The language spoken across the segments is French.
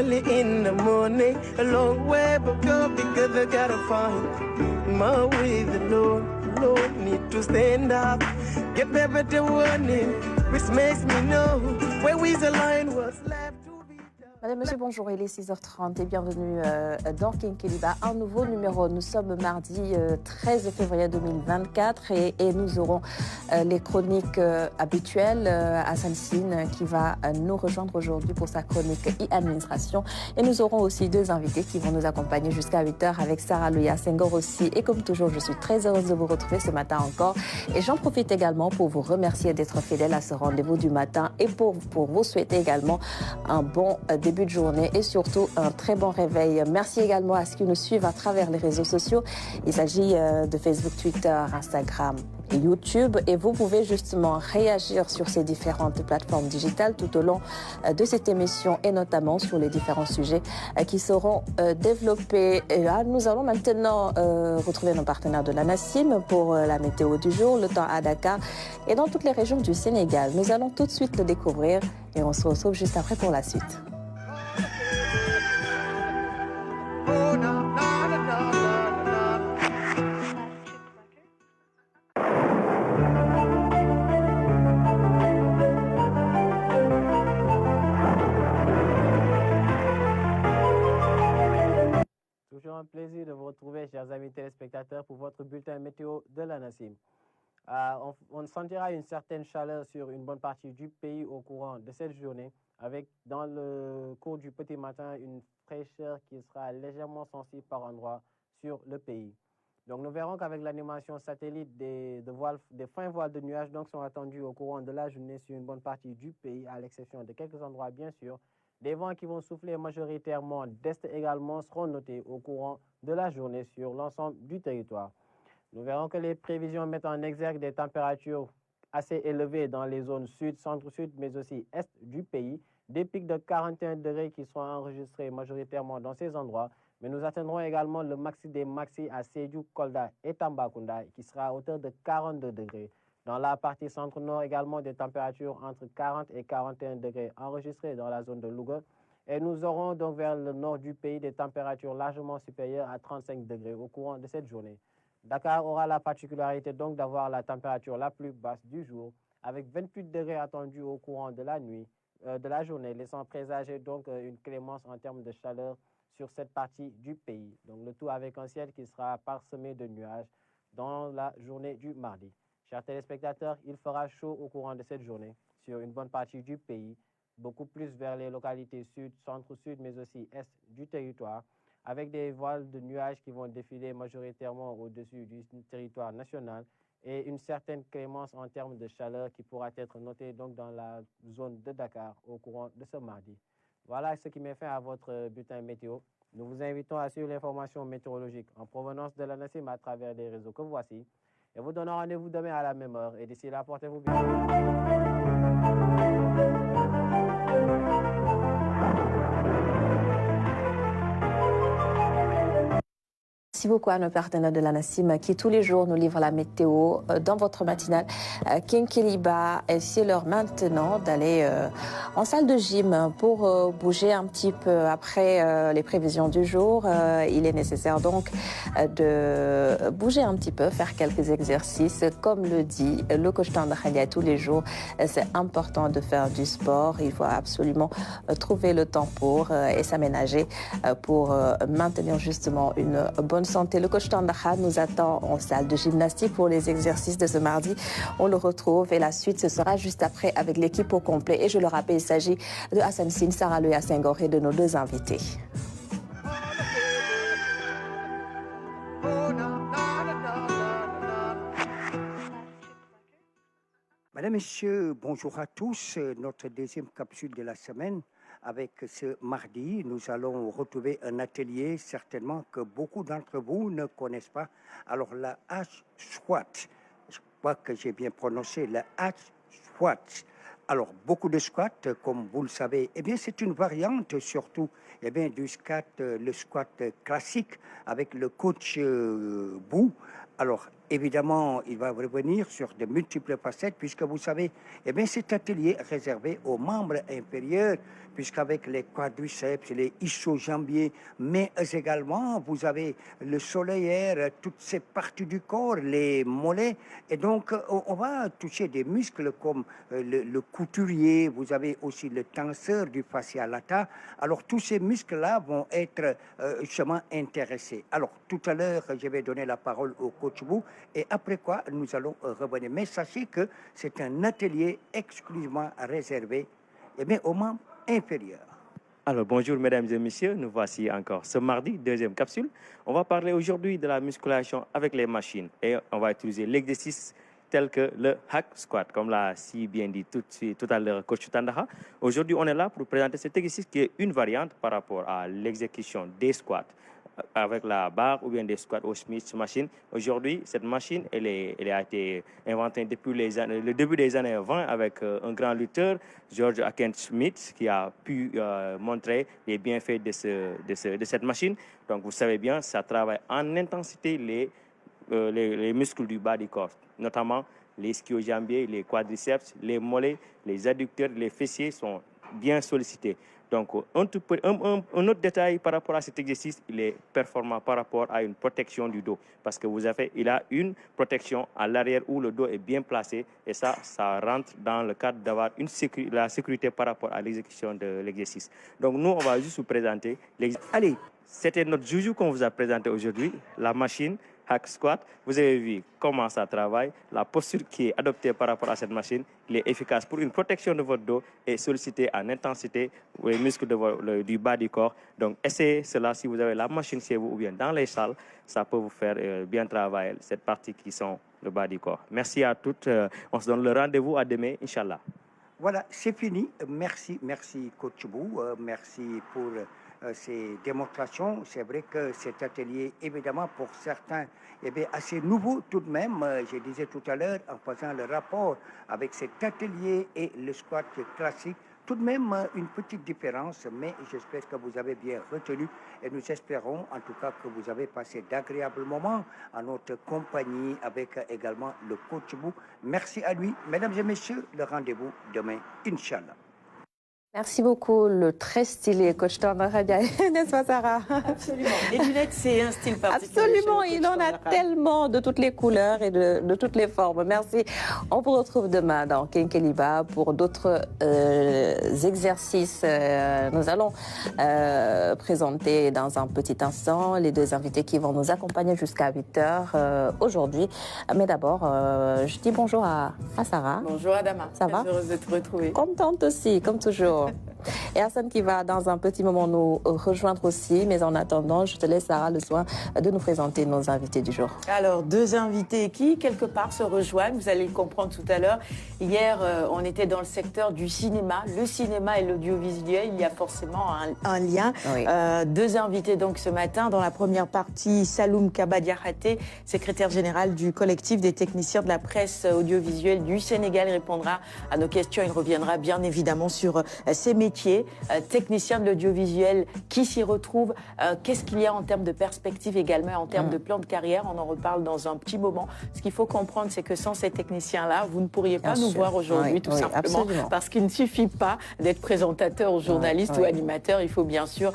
early in the morning, a long way, but go because I gotta find my way. The Lord need to stand up, get better warning, which makes me know where is the line was left to be done. Madame, Monsieur, bonjour, il est 6h30 et bienvenue dans King Kiliba, un nouveau numéro. Nous sommes mardi 13 février 2024 et nous aurons les chroniques habituelles. Hassan Sine qui va nous rejoindre aujourd'hui pour sa chronique e-administration. Et nous aurons aussi deux invités qui vont nous accompagner jusqu'à 8h avec Sarah Louya Senghor aussi. Et comme toujours, je suis très heureuse de vous retrouver ce matin encore. Et j'en profite également pour vous remercier d'être fidèles à ce rendez-vous du matin et pour vous souhaiter également un bon début de journée et surtout un très bon réveil. Merci également à ceux qui nous suivent à travers les réseaux sociaux. Il s'agit de Facebook, Twitter, Instagram et YouTube. Et vous pouvez justement réagir sur ces différentes plateformes digitales tout au long de cette émission et notamment sur les différents sujets qui seront développés. Et là, nous allons maintenant retrouver nos partenaires de la NACIM pour la météo du jour, le temps à Dakar et dans toutes les régions du Sénégal. Nous allons tout de suite le découvrir et on se retrouve juste après pour la suite. Toujours un plaisir de vous retrouver, chers amis téléspectateurs, pour votre bulletin météo de la NACIM. On sentira une certaine chaleur sur une bonne partie du pays au courant de cette journée, avec dans le cours du petit matin une fraîcheur qui sera légèrement sensible par endroits sur le pays. Donc nous verrons qu'avec l'animation satellite des fins voiles de nuages donc, sont attendus au courant de la journée sur une bonne partie du pays, à l'exception de quelques endroits bien sûr. Des vents qui vont souffler majoritairement d'est également seront notés au courant de la journée sur l'ensemble du territoire. Nous verrons que les prévisions mettent en exergue des températures assez élevées dans les zones sud, centre-sud, mais aussi est du pays. Des pics de 41 degrés qui seront enregistrés majoritairement dans ces endroits. Mais nous atteindrons également le maxi des maxi à Sédhiou, Kolda et Tambacounda qui sera à hauteur de 42 degrés. Dans la partie centre-nord également des températures entre 40 et 41 degrés enregistrées dans la zone de Louga. Et nous aurons donc vers le nord du pays des températures largement supérieures à 35 degrés au courant de cette journée. Dakar aura la particularité donc d'avoir la température la plus basse du jour, avec 28 degrés attendus au courant de la nuit, de la journée, laissant présager donc une clémence en termes de chaleur sur cette partie du pays. Donc le tout avec un ciel qui sera parsemé de nuages dans la journée du mardi. Chers téléspectateurs, il fera chaud au courant de cette journée sur une bonne partie du pays, beaucoup plus vers les localités sud, centre-sud, mais aussi est du territoire, avec des voiles de nuages qui vont défiler majoritairement au-dessus du territoire national et une certaine clémence en termes de chaleur qui pourra être notée donc dans la zone de Dakar au courant de ce mardi. Voilà ce qui met fin à votre bulletin météo. Nous vous invitons à suivre l'information météorologique en provenance de la NACIM à travers les réseaux que voici. Et vous donnons rendez-vous demain à la même heure. Et d'ici là, portez-vous bien. Merci beaucoup à nos partenaires de la NACIM qui tous les jours nous livrent la météo dans votre matinale. King Kiliba, c'est l'heure maintenant d'aller en salle de gym pour bouger un petit peu après les prévisions du jour. Il est nécessaire donc de bouger un petit peu, faire quelques exercices. Comme le dit le coach Tandakhalia tous les jours, c'est important de faire du sport. Il faut absolument trouver le temps pour et s'aménager pour maintenir justement une bonne santé. Le coach Tandakha nous attend en salle de gymnastique pour les exercices de ce mardi. On le retrouve et la suite, ce sera juste après avec l'équipe au complet. Et je le rappelle, il s'agit de Hassan Sine, Sarah Louya Senghor et de nos deux invités. Mesdames, Messieurs, bonjour à tous. Notre deuxième capsule de la semaine. Avec ce mardi, nous allons retrouver un atelier certainement que beaucoup d'entre vous ne connaissent pas. Alors, la H-SWAT, je crois que j'ai bien prononcé, la H-SWAT. Alors, beaucoup de squats, comme vous le savez, eh bien, c'est une variante surtout eh bien, du squat, le squat classique avec le coach Bou. Alors, évidemment, il va revenir sur de multiples facettes, puisque vous savez, eh bien, cet atelier est réservé aux membres inférieurs, puisqu'avec les quadriceps, les ischio-jambiers, mais également, vous avez le solaire, toutes ces parties du corps, les mollets, et donc, on va toucher des muscles comme le couturier, vous avez aussi le tenseur du fascia lata. Alors, tous ces muscles-là vont être justement intéressés. Alors, tout à l'heure, je vais donner la parole au coach Bou, et après quoi, nous allons revenir. Mais sachez que c'est un atelier exclusivement réservé aux membres inférieurs. Alors bonjour mesdames et messieurs, nous voici encore ce mardi, deuxième capsule. On va parler aujourd'hui de la musculation avec les machines et on va utiliser l'exercice tel que le hack squat, comme l'a si bien dit tout à l'heure coach Tandaha. Aujourd'hui, on est là pour présenter cet exercice qui est une variante par rapport à l'exécution des squats avec la barre ou bien des squats au Smith machine. Aujourd'hui, cette machine, elle a été inventée depuis le début des années 20 avec un grand lutteur, George Aken Smith, qui a pu montrer les bienfaits de cette machine. Donc, vous savez bien, ça travaille en intensité les muscles du bas du corps, notamment les ischio-jambiers, les quadriceps, les mollets, les adducteurs, les fessiers sont bien sollicités. Donc, un autre détail par rapport à cet exercice, il est performant par rapport à une protection du dos. Parce que il a une protection à l'arrière où le dos est bien placé. Et ça rentre dans le cadre d'avoir la sécurité par rapport à l'exécution de l'exercice. Donc, nous, on va juste vous présenter l'exercice. Allez, c'était notre joujou qu'on vous a présenté aujourd'hui, la machine hack squat. Vous avez vu comment ça travaille, la posture qui est adoptée par rapport à cette machine. Il est efficace pour une protection de votre dos et solliciter en intensité les muscles du bas du corps. Donc, essayez cela si vous avez la machine chez vous ou bien dans les salles. Ça peut vous faire bien travailler cette partie qui sont le bas du corps. Merci à toutes. On se donne le rendez-vous à demain, Inch'Allah. Voilà, c'est fini. Merci coach Bou. Merci pour ces démonstrations. C'est vrai que cet atelier, évidemment, pour certains, est assez nouveau tout de même. Je disais tout à l'heure, en faisant le rapport avec cet atelier et le squat classique, tout de même une petite différence, mais j'espère que vous avez bien retenu et nous espérons en tout cas que vous avez passé d'agréables moments en notre compagnie avec également le coach Bou. Merci à lui. Mesdames et messieurs, le rendez-vous demain, Inch'Allah. Merci beaucoup, le très stylé coach Tandaha, n'est-ce pas Sarah? Absolument. Les lunettes, c'est un style particulier. Absolument, il en a tellement de toutes les couleurs et de toutes les formes. Merci. On vous retrouve demain dans Kenkeliba pour d'autres exercices. Nous allons présenter dans un petit instant les deux invités qui vont nous accompagner jusqu'à 8h aujourd'hui. Mais d'abord, je dis bonjour à Sarah. Bonjour Adama. Ça va? Heureuse de te retrouver. Contente aussi, comme toujours. Et Hassan qui va dans un petit moment nous rejoindre aussi. Mais en attendant, je te laisse Sarah le soin de nous présenter nos invités du jour. Alors, deux invités qui, quelque part, se rejoignent. Vous allez le comprendre tout à l'heure. Hier, on était dans le secteur du cinéma. Le cinéma et l'audiovisuel, il y a forcément un lien. Oui. Deux invités donc ce matin. Dans la première partie, Saloum Kabadiahate, secrétaire général du collectif des techniciens de la presse audiovisuelle du Sénégal, répondra à nos questions. Il reviendra bien évidemment sur ces métiers, technicien de l'audiovisuel, qui s'y retrouve, qu'est-ce qu'il y a en termes de perspective également, en termes de plan de carrière. On en reparle dans un petit moment. Ce qu'il faut comprendre, c'est que sans ces techniciens-là, vous ne pourriez pas nous voir aujourd'hui, tout simplement, absolument. Parce qu'il ne suffit pas d'être présentateur ou journaliste ou animateur. Il faut bien sûr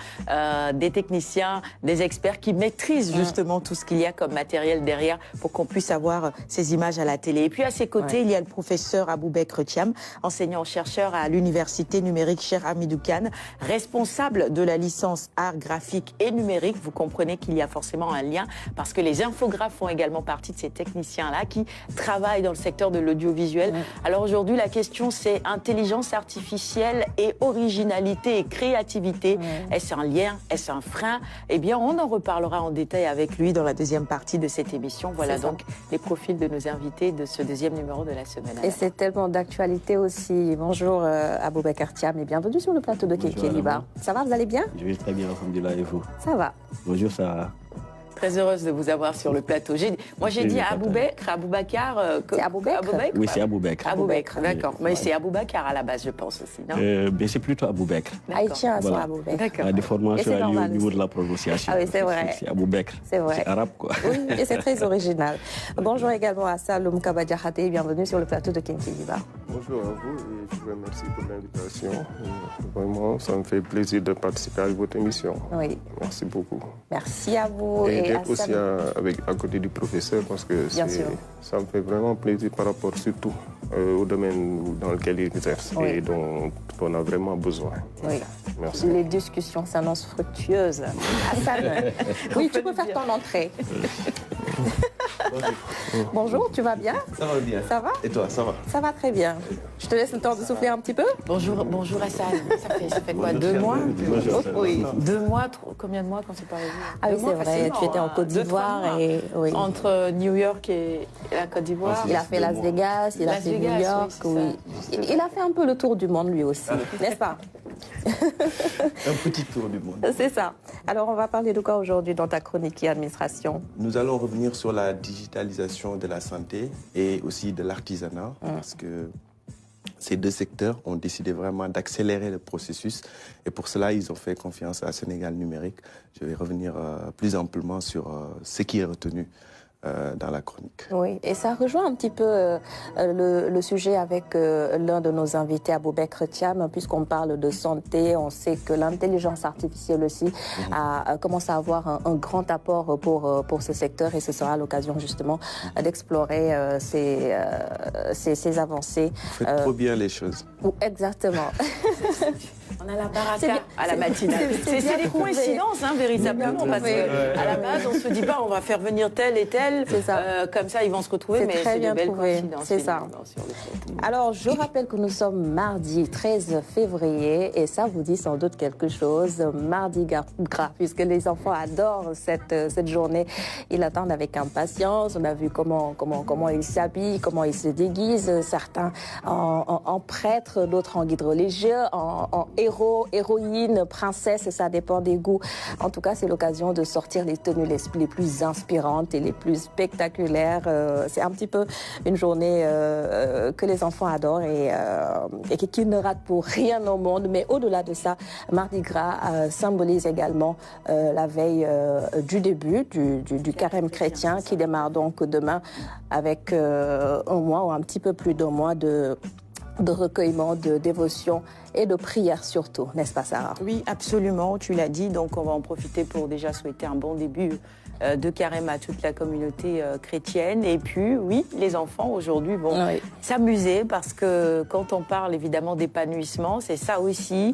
des techniciens, des experts qui maîtrisent justement tout ce qu'il y a comme matériel derrière pour qu'on puisse avoir ces images à la télé. Et puis à ses côtés, il y a le professeur Aboubekr Thiam, enseignant-chercheur à l'université numérique Cheikh Hamidou Kane, responsable de la licence art graphique et numérique. Vous comprenez qu'il y a forcément un lien parce que les infographes font également partie de ces techniciens-là qui travaillent dans le secteur de l'audiovisuel. Alors aujourd'hui, la question c'est intelligence artificielle et originalité et créativité. Est-ce un lien? Est-ce un frein? Eh bien, on en reparlera en détail avec lui dans la deuxième partie de cette émission. Voilà donc les profils de nos invités de ce deuxième numéro de la semaine. Et c'est tellement d'actualité aussi. Bonjour Aboubekr Thiam et bienvenue sur le plateau de Kenkeliba. Ça va, vous allez bien? Je vais très bien, alhamdoulilah, et vous? Ça va. Bonjour Sarah. très heureuse de vous avoir sur le plateau. Moi, j'ai dit Aboubacar. C'est Aboubekr? Oui, c'est Aboubekr. Aboubekr, d'accord. Mais c'est Aboubacar à la base, je pense aussi, non? Mais c'est plutôt Aboubekr. Haïtien, c'est Voilà. Aboubekr. D'accord. La déformation est au niveau aussi. de la prononciation. Ah oui, c'est vrai. C'est Aboubekr. C'est vrai. C'est arabe, quoi. Oui, et c'est très original. Bonjour également à Saloum Kabadiahate, bienvenue sur le plateau de King Kiliba. Bonjour à vous et je vous remercie pour l'invitation. Vraiment, ça me fait plaisir de participer à votre émission. Oui. Merci beaucoup. Merci à vous. Et à d'être aussi Saloum. à côté du professeur parce que Bien sûr. ça me fait vraiment plaisir par rapport surtout au domaine dans lequel il exerce Oui. et dont on a vraiment besoin. Oui. Merci. Les discussions s'annoncent fructueuses. Hassan, oui, tu peux faire ton entrée. Bonjour, tu vas bien? Ça va bien. Ça va? Et toi, ça va? Ça va très bien. Je te laisse le temps de souffler un petit peu. Bonjour Hassan. Ça fait quoi, 2 mois? Oui. 2 mois, combien de mois qu'on s'est pas revus? Ah oui, 2 mois, c'est vrai, facilement, tu étais en hein. Côte 2-3 d'Ivoire mois. et oui. Entre New York et la Côte d'Ivoire. Il a fait Las Vegas, il a Las fait Vegas, New York, oui, oui. Il a fait un peu le tour du monde lui aussi, n'est-ce pas? Un petit tour du monde. C'est ça. Alors, on va parler de quoi aujourd'hui dans ta chronique et administration? Nous allons revenir sur la digitalisation de la santé et aussi de l'artisanat parce que ces deux secteurs ont décidé vraiment d'accélérer le processus et pour cela, ils ont fait confiance à Sénégal Numérique. Je vais revenir plus amplement sur ce qui est retenu dans la chronique. Oui, et ça rejoint un petit peu le sujet avec l'un de nos invités, Aboubekr Thiam, puisqu'on parle de santé. On sait que l'intelligence artificielle aussi a commencé à avoir un grand apport pour ce secteur et ce sera l'occasion justement d'explorer ces avancées. Vous faites trop bien les choses. Exactement. On a la baraka C'est bien, à la matinale. c'est bien C'est des trouvé. coïncidences, hein, véritablement, C'est bien parce qu'à la base, on se dit pas, on va faire venir tel et tel, C'est ça. comme ça, ils vont se retrouver, C'est mais très c'est bien de belles trouvé. coïncidences. C'est ça. finalement, sur le fait. Alors, je rappelle que nous sommes mardi 13 février et ça vous dit sans doute quelque chose. Mardi gras, puisque les enfants adorent cette journée. Ils l'attendent avec impatience. On a vu comment ils s'habillent, comment ils se déguisent. Certains en prêtres, d'autres en guides religieux, en héros, héroïnes, princesses. Ça dépend des goûts. En tout cas, c'est l'occasion de sortir les tenues les plus inspirantes et les plus spectaculaires. C'est un petit peu une journée que les enfants adorent et qui ne rate pour rien au monde. Mais au-delà de ça, Mardi Gras symbolise également la veille du début du carême chrétien qui démarre donc demain avec un mois ou un petit peu plus d'un mois de recueillement, de dévotion et de prière surtout, n'est-ce pas Sarah? Oui, absolument, tu l'as dit, donc on va en profiter pour déjà souhaiter un bon début de carême à toute la communauté chrétienne. Et puis, oui, les enfants aujourd'hui vont s'amuser parce que quand on parle évidemment d'épanouissement, c'est ça aussi,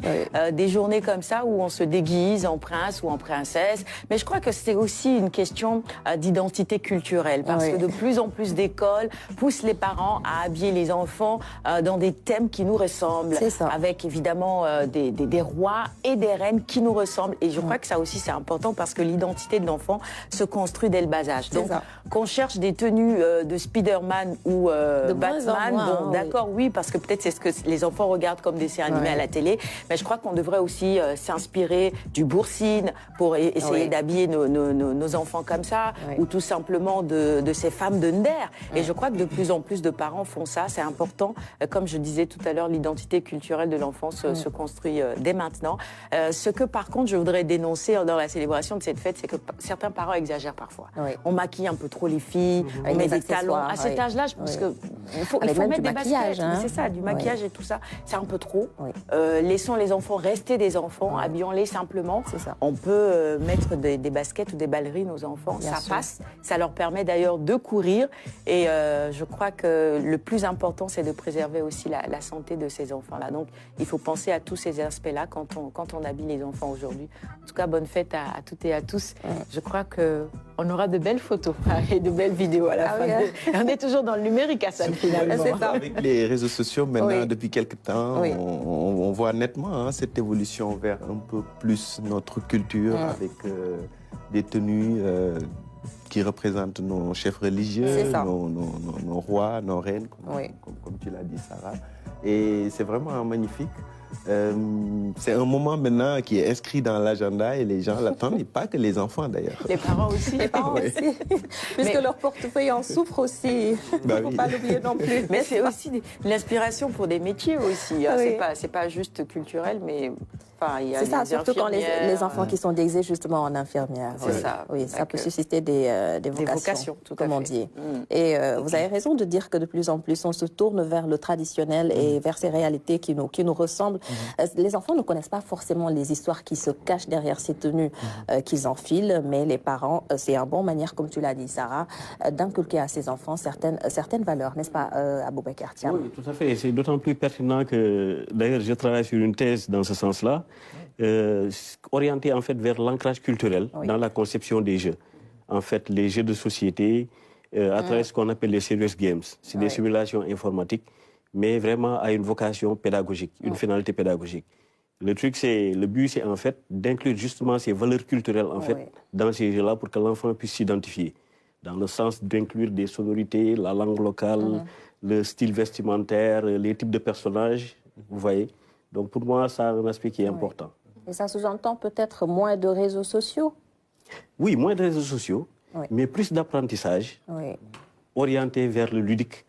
des journées comme ça où on se déguise en prince ou en princesse. Mais je crois que c'est aussi une question d'identité culturelle parce que de plus en plus d'écoles poussent les parents à habiller les enfants dans des thèmes qui nous ressemblent, avec évidemment des rois et des reines qui nous ressemblent. Et je crois que ça aussi c'est important parce que l'identité de l'enfant se construit dès le bas âge. Donc, qu'on cherche des tenues de Spider-Man ou de Batman, bon, d'accord, oui, parce que peut-être c'est ce que les enfants regardent comme dessins animés à la télé, mais je crois qu'on devrait aussi s'inspirer du Boursine pour essayer d'habiller nos enfants comme ça, ou tout simplement de ces femmes de Nder. Et je crois que de plus en plus de parents font ça, c'est important. Comme je disais tout à l'heure, l'identité culturelle de l'enfant se construit dès maintenant. Ce que par contre je voudrais dénoncer dans la célébration de cette fête, c'est que certains parents exagèrent parfois. On maquille un peu trop les filles, on met des talons. À cet âge-là, je pense qu'il faut mettre des baskets. C'est ça, du maquillage et tout ça. C'est un peu trop. Laissons les enfants rester des enfants, habillons-les simplement. On peut mettre des baskets ou des ballerines aux enfants, ça passe. Ça leur permet d'ailleurs de courir. Et je crois que le plus important, c'est de préserver aussi la santé de ces enfants-là. Donc, il faut penser à tous ces aspects-là quand on habille les enfants aujourd'hui. En tout cas, bonne fête à toutes et à tous. Je crois qu'on aura de belles photos et de belles vidéos à la fin. On est toujours dans le numérique, Hassan, finalement. Avec les réseaux sociaux, maintenant, depuis quelques temps, on voit nettement cette évolution vers un peu plus notre culture, avec des tenues qui représentent nos chefs religieux, nos rois, nos reines, comme tu l'as dit, Sarah. Et c'est vraiment magnifique. C'est un moment maintenant qui est inscrit dans l'agenda et les gens l'attendent, et pas que les enfants d'ailleurs. Les parents aussi. Les parents aussi. Puisque leur portefeuille en souffre aussi. Il ne faut pas l'oublier non plus. Mais c'est aussi de l'inspiration pour des métiers aussi. Oui. C'est pas juste culturel, mais... Enfin, c'est ça, surtout quand les enfants qui sont déguisés justement en infirmières. C'est ça. Oui, ça peut susciter des vocations, tout comme on dit. Mm. Et vous avez raison de dire que de plus en plus, on se tourne vers le traditionnel et vers ces réalités qui nous ressemblent. Les enfants ne connaissent pas forcément les histoires qui se cachent derrière ces tenues qu'ils enfilent, mais les parents, c'est une bonne manière, comme tu l'as dit, Sarah, d'inculquer à ces enfants certaines valeurs, n'est-ce pas, Aboubakar Thiam? Oui, tout à fait. C'est d'autant plus pertinent que, d'ailleurs, je travaille sur une thèse dans ce sens-là, orientée en fait vers l'ancrage culturel dans la conception des jeux. En fait, les jeux de société, à travers ce qu'on appelle les serious games, c'est des simulations informatiques, mais vraiment à une vocation pédagogique, une finalité pédagogique. Le but, c'est en fait d'inclure justement ces valeurs culturelles en fait dans ces jeux-là pour que l'enfant puisse s'identifier, dans le sens d'inclure des sonorités, la langue locale, le style vestimentaire, les types de personnages, vous voyez. Donc pour moi, ça a un aspect qui est important. Et ça sous-entend peut-être moins de réseaux sociaux? Oui, moins de réseaux sociaux, mais plus d'apprentissage orienté vers le ludique.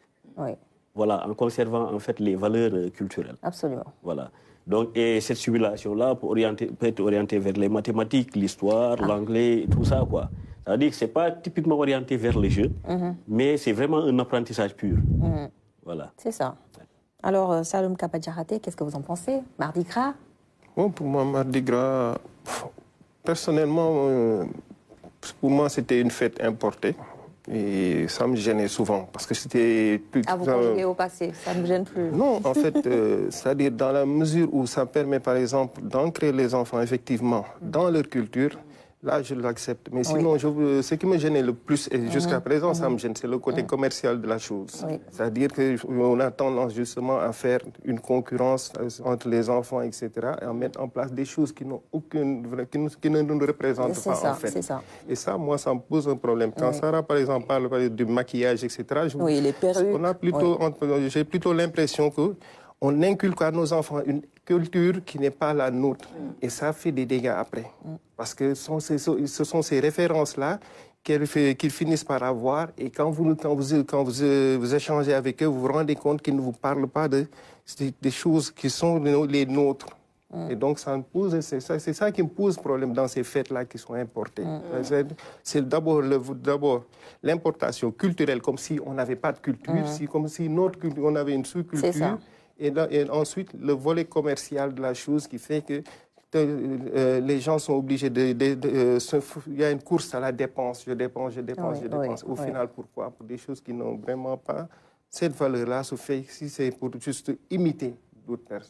Voilà, en conservant en fait les valeurs culturelles. Absolument. Voilà. Donc, et cette simulation-là peut être orientée vers les mathématiques, l'histoire, l'anglais, tout ça, quoi. C'est-à-dire que ce n'est pas typiquement orienté vers les jeux, mais c'est vraiment un apprentissage pur. Voilà. C'est ça. Alors, Saloum Kabadjarate, qu'est-ce que vous en pensez? Mardi Gras? Bon, pour moi, Mardi Gras, personnellement, pour moi, c'était une fête importée. Et ça me gênait souvent, parce que c'était... vous conjuguez au passé, ça ne me gêne plus. Non, en fait, c'est-à-dire dans la mesure où ça permet, par exemple, d'ancrer les enfants, effectivement, dans leur culture, là, je l'accepte. Mais sinon, ce qui me gênait le plus, et jusqu'à présent, ça me gêne, c'est le côté commercial de la chose. C'est-à-dire qu'on a tendance justement à faire une concurrence entre les enfants, etc., et à mettre en place des choses qui n'ont qui ne nous représentent pas, en fait. Ça. Et ça, moi, ça me pose un problème. Quand Sarah, par exemple, parle du maquillage, etc., les perruques. J'ai plutôt l'impression que on inculque à nos enfants une culture qui n'est pas la nôtre. Et ça fait des dégâts après. Parce que ce sont ces références-là qu'ils finissent par avoir. Et quand vous échangez avec eux, vous vous rendez compte qu'ils ne vous parlent pas des choses qui sont les nôtres. Et donc, c'est ça qui me pose problème dans ces fêtes-là qui sont importées. C'est d'abord l'importation culturelle, comme si on n'avait pas de culture, comme si notre culture, on avait une sous-culture. Et ensuite, le volet commercial de la chose qui fait que les gens sont obligés il y a une course à la dépense. Je dépense. Au final, pourquoi? Pour des choses qui n'ont vraiment pas cette valeur-là, si c'est pour juste imiter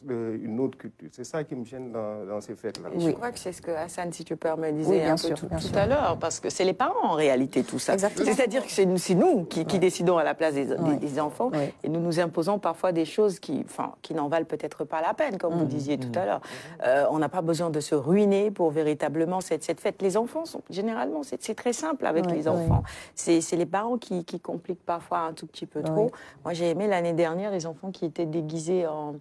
une autre culture. C'est ça qui me gêne dans ces fêtes-là. Je crois que c'est ce que Hassan, si tu peux disait tout à l'heure, parce que c'est les parents en réalité tout ça. C'est-à-dire que c'est nous qui décidons à la place des enfants et nous nous imposons parfois des choses qui n'en valent peut-être pas la peine, comme vous disiez tout à l'heure. On n'a pas besoin de se ruiner pour véritablement cette fête. Les enfants, généralement, c'est très simple avec les enfants. C'est les parents qui compliquent parfois un tout petit peu trop. Moi, j'ai aimé l'année dernière les enfants qui étaient déguisés en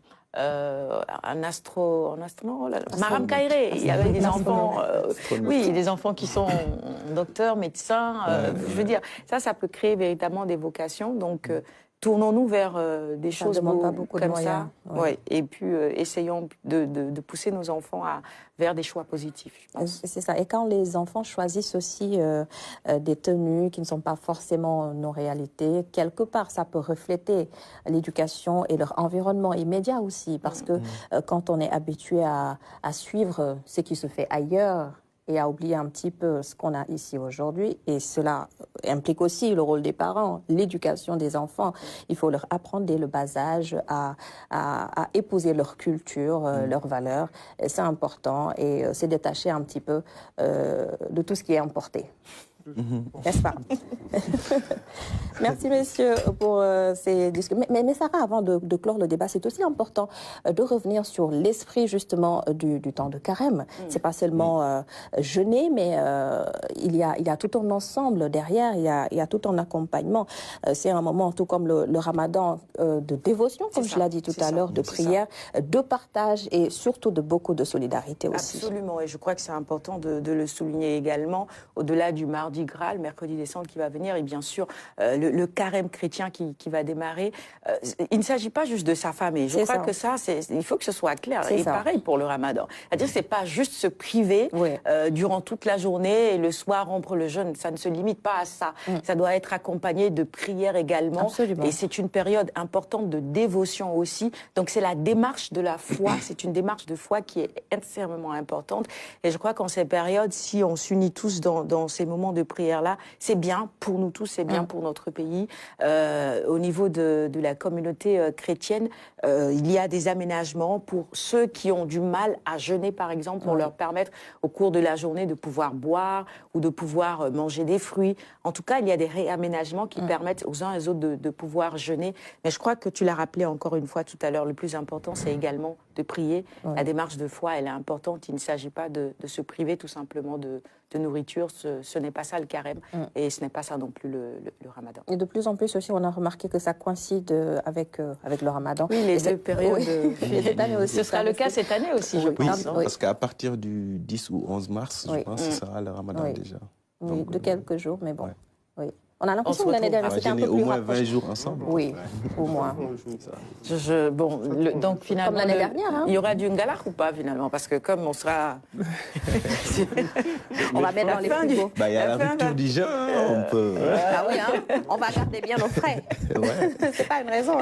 Maram Kairé, il y avait des enfants, des enfants qui sont docteurs, médecins. Je veux dire, ça peut créer véritablement des vocations. Donc, tournons-nous vers des choses comme ça. Et puis, essayons de pousser nos enfants vers des choix positifs, je pense. C'est ça. Et quand les enfants choisissent aussi des tenues qui ne sont pas forcément nos réalités, quelque part, ça peut refléter l'éducation et leur environnement immédiat aussi. Parce que quand on est habitué à suivre ce qui se fait ailleurs, et à oublier un petit peu ce qu'on a ici aujourd'hui. Et cela implique aussi le rôle des parents, l'éducation des enfants. Il faut leur apprendre dès le bas âge à épouser leur culture, leurs valeurs. C'est important et c'est détacher un petit peu de tout ce qui est importé. N'est-ce pas? Merci, messieurs, pour ces discussions. Mais Sarah, avant de clore le débat, c'est aussi important de revenir sur l'esprit, justement, du temps de carême. C'est pas seulement jeûner, mais il y a tout un ensemble derrière, il y a tout un accompagnement. C'est un moment, tout comme le ramadan, de dévotion, comme je l'ai dit tout à l'heure, de prière, de partage et surtout de beaucoup de solidarité aussi. Absolument, et je crois que c'est important de le souligner également, au-delà du mardi gras, le mercredi des cendres qui va venir, et bien sûr le carême chrétien qui va démarrer. Il ne s'agit pas juste de s'affamer. Je crois que il faut que ce soit clair. Et pareil pour le ramadan. C'est-à-dire que ce n'est pas juste se priver durant toute la journée et le soir rompre le jeûne. Ça ne se limite pas à ça. Ça doit être accompagné de prières également. Absolument. Et c'est une période importante de dévotion aussi. Donc c'est la démarche de la foi. C'est une démarche de foi qui est extrêmement importante. Et je crois qu'en ces périodes, si on s'unit tous dans ces moments de prière-là, c'est bien pour nous tous, c'est bien pour notre pays. Au niveau de la communauté chrétienne, il y a des aménagements pour ceux qui ont du mal à jeûner, par exemple, pour leur permettre au cours de la journée de pouvoir boire ou de pouvoir manger des fruits. En tout cas, il y a des réaménagements qui permettent aux uns et aux autres de pouvoir jeûner. Mais je crois que tu l'as rappelé encore une fois tout à l'heure, le plus important, c'est également de prier. La démarche de foi, elle est importante. Il ne s'agit pas de se priver tout simplement de nourriture. Ce n'est pas ça le carême et ce n'est pas ça non plus le ramadan. Et de plus en plus aussi, on a remarqué que ça coïncide avec le ramadan. Oui, les deux périodes. Cette année aussi, ce sera le cas cette année aussi, je pense. Oui, parce qu'à partir du 10 ou 11 mars, je pense que ce sera le ramadan déjà. Oui, donc, de quelques jours, mais bon. Oui. On a l'impression que l'année dernière, c'était un peu plus au moins rapproché. 20 jours ensemble. Oui, au moins. Donc finalement, comme l'année dernière, il y aura du ngalar ou pas finalement? Parce que comme on sera... on va mettre dans les frigos. Il y a la rupture du jeûne, on peut... Ah oui, on va garder bien nos frais. C'est pas une raison.